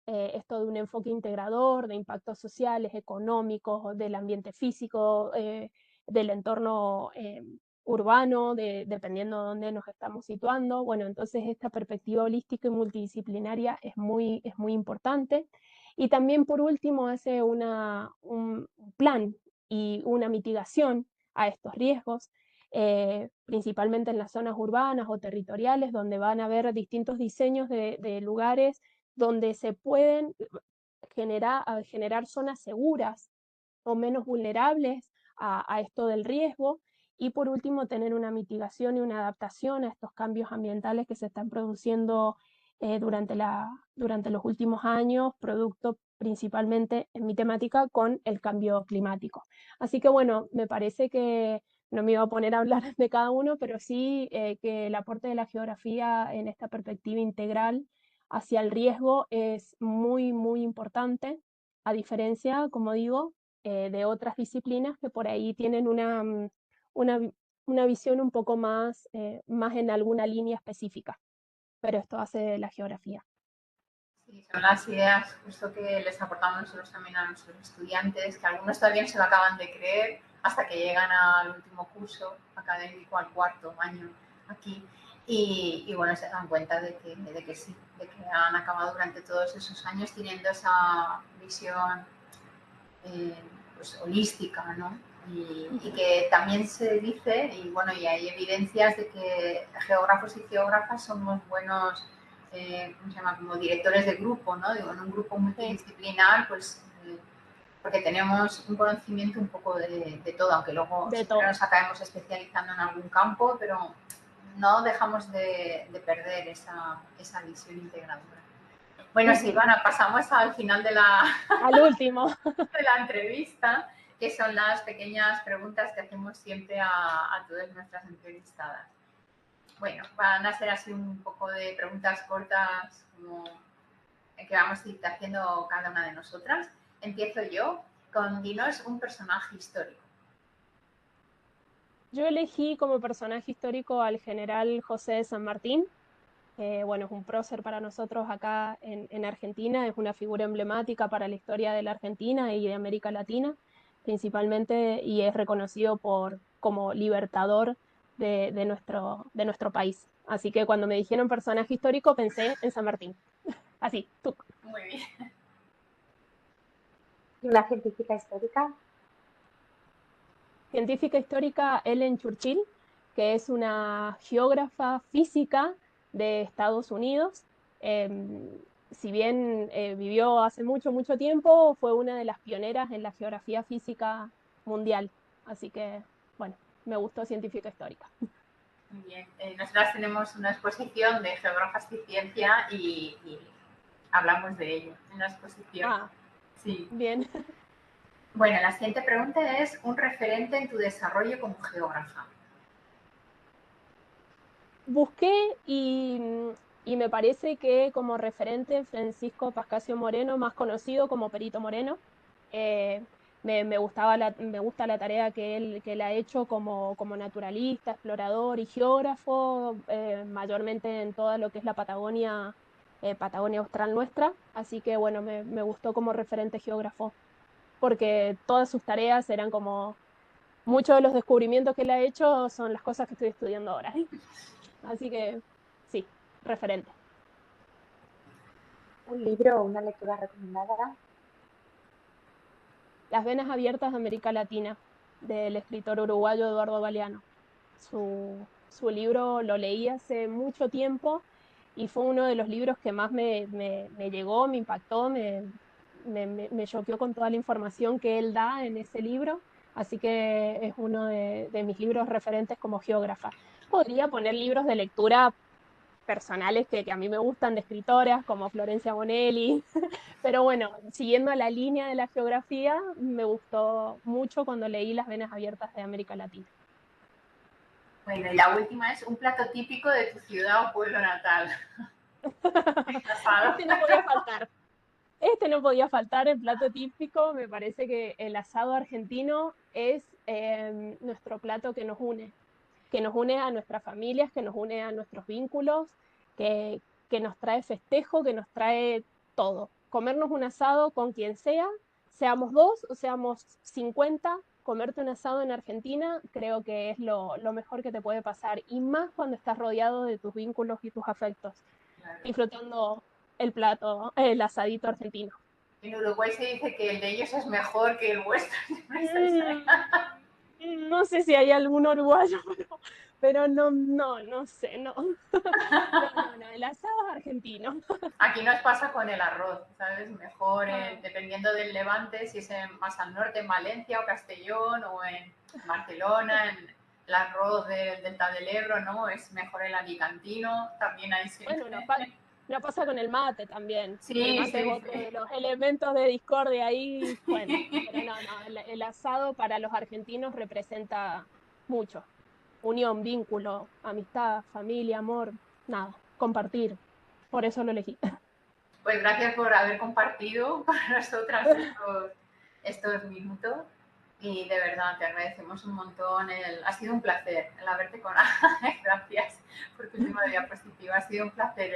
esto de un enfoque integrador, de impactos sociales, económicos, del ambiente físico, del entorno urbano, dependiendo de dónde nos estamos situando. Bueno, entonces esta perspectiva holística y multidisciplinaria es muy importante. Y también, por último, hace un plan y una mitigación a estos riesgos, principalmente en las zonas urbanas o territoriales, donde van a haber distintos diseños de lugares donde se pueden generar zonas seguras o menos vulnerables a esto del riesgo. Y por último, tener una mitigación y una adaptación a estos cambios ambientales que se están produciendo durante los últimos años, producto principalmente en mi temática con el cambio climático. Así que bueno, me parece que no me iba a poner a hablar de cada uno, pero sí que el aporte de la geografía en esta perspectiva integral hacia el riesgo es muy importante, a diferencia, como digo, de otras disciplinas que por ahí tienen una, una visión un poco más en alguna línea específica, pero esto hace la geografía. Sí, son las ideas justo que les aportamos nosotros también a nuestros estudiantes, que algunos todavía no se lo acaban de creer hasta que llegan al último curso académico, al cuarto año aquí, y bueno, se dan cuenta de que sí, de que han acabado durante todos esos años teniendo esa visión pues, holística, ¿no? Y que también se dice, y bueno, y hay evidencias de que geógrafos y geógrafas somos buenos, ¿cómo se llama? Como directores de grupo, ¿no? Digo, en un grupo Sí, multidisciplinar, pues porque tenemos un conocimiento un poco de todo, aunque luego de siempre todo. nos acabemos especializando en algún campo, pero no dejamos de perder esa visión integradora. Bueno, Silvana, pasamos al final de al último. de la entrevista, que son las pequeñas preguntas que hacemos siempre a todas nuestras entrevistadas. Bueno, van a ser así un poco de preguntas cortas como que vamos a ir haciendo cada una de nosotras. Empiezo yo con dinos un personaje histórico. Yo elegí como personaje histórico al general José de San Martín. Bueno, es un prócer para nosotros acá en Argentina, es una figura emblemática para la historia de la Argentina y de América Latina, principalmente, y es reconocido como libertador de nuestro país. Así que cuando me dijeron personaje histórico pensé en San Martín. Así, tú. Muy bien. ¿Y una científica histórica? Científica histórica Ellen Churchill, que es una geógrafa física de Estados Unidos. Si bien vivió hace mucho, mucho tiempo, fue una de las pioneras en la geografía física mundial. Así que, bueno, me gustó científica histórica. Muy bien. Nosotras tenemos una exposición de geógrafas y ciencia y hablamos de ello en la exposición. Ah, sí. Bien. Bueno, la siguiente pregunta es un referente en tu desarrollo como geógrafa. Busqué y me parece que como referente Francisco Pascasio Moreno, más conocido como Perito Moreno, me gusta la tarea que él ha hecho como naturalista, explorador y geógrafo, mayormente en toda lo que es la Patagonia, Patagonia Austral nuestra. Así que bueno, me gustó como referente geógrafo, porque todas sus tareas eran como, muchos de los descubrimientos que él ha hecho son las cosas que estoy estudiando ahora. Así que sí, referente. ¿Un libro o una lectura recomendada? Las venas abiertas de América Latina, del escritor uruguayo Eduardo Galeano. Su libro lo leí hace mucho tiempo y fue uno de los libros que más me llegó, me impactó, me choqueó con toda la información que él da en ese libro. Así que es uno de mis libros referentes como geógrafa. Podría poner libros de lectura personales que a mí me gustan de escritoras como Florencia Bonelli, pero bueno, siguiendo la línea de la geografía, me gustó mucho cuando leí Las venas abiertas de América Latina. Bueno, y la última es un plato típico de tu ciudad o pueblo natal. Este no podía faltar. Este no podía faltar, el plato típico. Me parece que el asado argentino es nuestro plato que nos une a nuestras familias, que nos une a nuestros vínculos, que nos trae festejo, que nos trae todo. Comernos un asado con quien sea, seamos 2 o seamos 50, comerte un asado en Argentina creo que es lo mejor que te puede pasar, y más cuando estás rodeado de tus vínculos y tus afectos, Claro. disfrutando el plato, el asadito argentino. En Uruguay se dice que el de ellos es mejor que el vuestro. No sé si hay algún uruguayo, pero no sé, no. No, el asado es argentino. Aquí nos pasa con el arroz, ¿sabes? Mejor, Ah. dependiendo del Levante, si es más al norte, en Valencia o Castellón, o en Barcelona, en el arroz del Delta del Ebro, ¿no? Es mejor el alicantino, también hay siempre. Bueno, nos pasa con el mate también. El Sí, mate es sí, otro sí. de los elementos de discordia ahí. Bueno, pero no, el asado para los argentinos representa mucho. Unión, vínculo, amistad, familia, amor, nada, compartir. Por eso lo elegí. Pues gracias por haber compartido para nosotras estos minutos. Y de verdad te agradecemos un montón. Ha sido un placer el haberte conocido. Gracias por tu última diapositiva. Ha sido un placer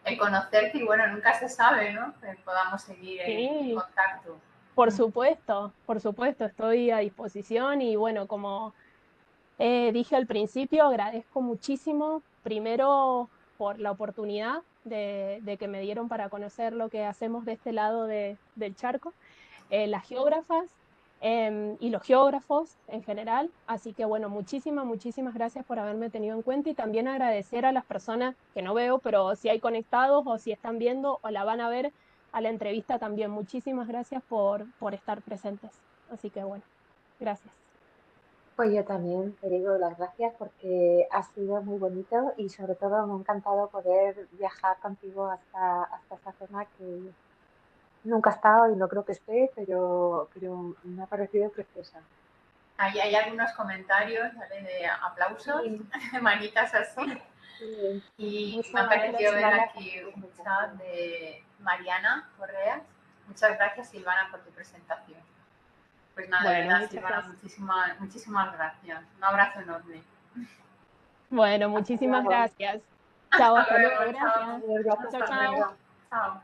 el conocerte y bueno, nunca se sabe, ¿no? Que podamos seguir en Sí, contacto. por supuesto, estoy a disposición y bueno, como dije al principio, agradezco muchísimo, primero por la oportunidad de que me dieron para conocer lo que hacemos de este lado del charco, las geógrafas y los geógrafos en general. Así que bueno, muchísimas gracias por haberme tenido en cuenta y también agradecer a las personas que no veo, pero si hay conectados o si están viendo o la van a ver a la entrevista también. Muchísimas gracias por estar presentes. Así que bueno, gracias. Pues yo también te digo las gracias porque ha sido muy bonito y sobre todo me ha encantado poder viajar contigo hasta esa zona que nunca he estado y no creo que esté, pero me ha parecido preciosa. Ahí hay algunos comentarios, ¿vale? De aplausos, Sí, manitas así. sí. Y me Muchas ha gracias, parecido ver Silvana, por aquí tu un chat presentación. de Mariana Correas. Muchas gracias, Silvana, por tu presentación. Pues nada, de Bueno, verdad, muchas Silvana, gracias. muchísimas gracias. Un abrazo enorme. Bueno, Hasta muchísimas luego. gracias. Chao, Hasta hasta luego, luego, chao. gracias. Adiós, Chao, gracias chao, por chao. venir. Chao.